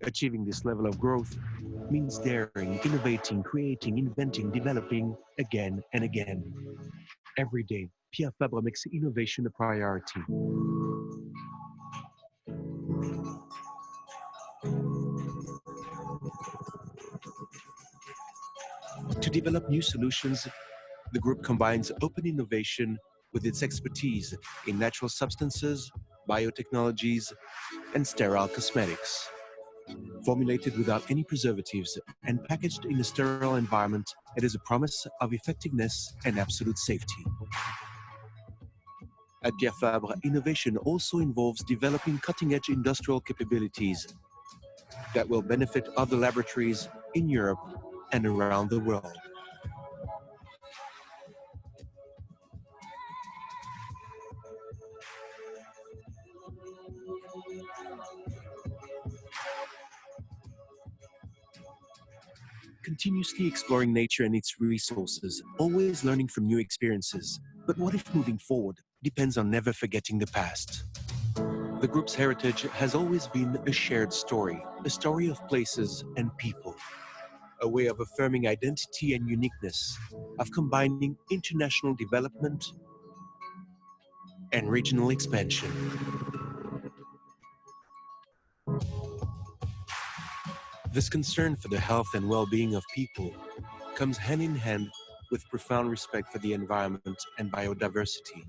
Achieving this level of growth means daring, innovating, creating, inventing, developing again and again. Every day, Pierre Fabre makes innovation a priority. To develop new solutions, the group combines open innovation with its expertise in natural substances, biotechnologies, and sterile cosmetics. Formulated without any preservatives and packaged in a sterile environment, it is a promise of effectiveness and absolute safety. At Pierre Fabre, innovation also involves developing cutting-edge industrial capabilities that will benefit other laboratories in Europe and around the world. Continuously exploring nature and its resources, always learning from new experiences. But what if moving forward depends on never forgetting the past? The group's heritage has always been a shared story, a story of places and people, a way of affirming identity and uniqueness, of combining international development and regional expansion. This concern for the health and well-being of people comes hand in hand with profound respect for the environment and biodiversity.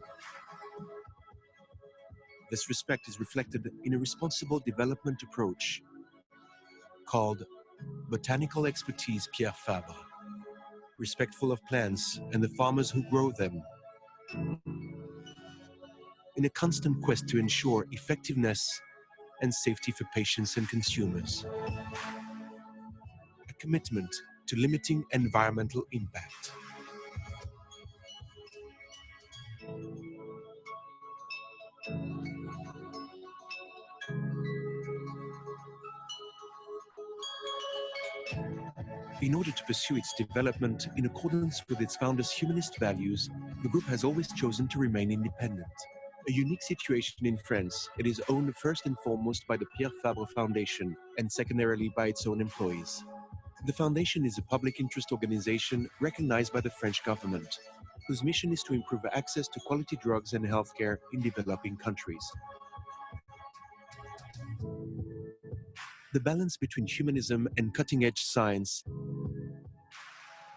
This respect is reflected in a responsible development approach called Botanical Expertise Pierre Fabre, respectful of plants and the farmers who grow them, in a constant quest to ensure effectiveness and safety for patients and consumers. A commitment to limiting environmental impact. In order to pursue its development in accordance with its founders' humanist values, the group has always chosen to remain independent. A unique situation in France, it is owned first and foremost by the Pierre Fabre Foundation and secondarily by its own employees. The foundation is a public interest organization recognized by the French government, whose mission is to improve access to quality drugs and healthcare in developing countries. The balance between humanism and cutting-edge science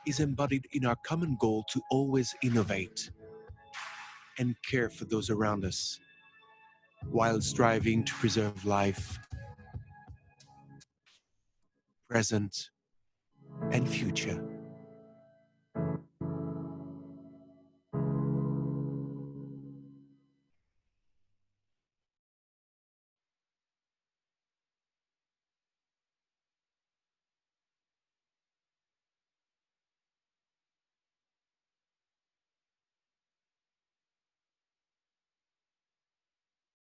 is embodied in our common goal to always innovate and care for those around us, while striving to preserve life, present and future.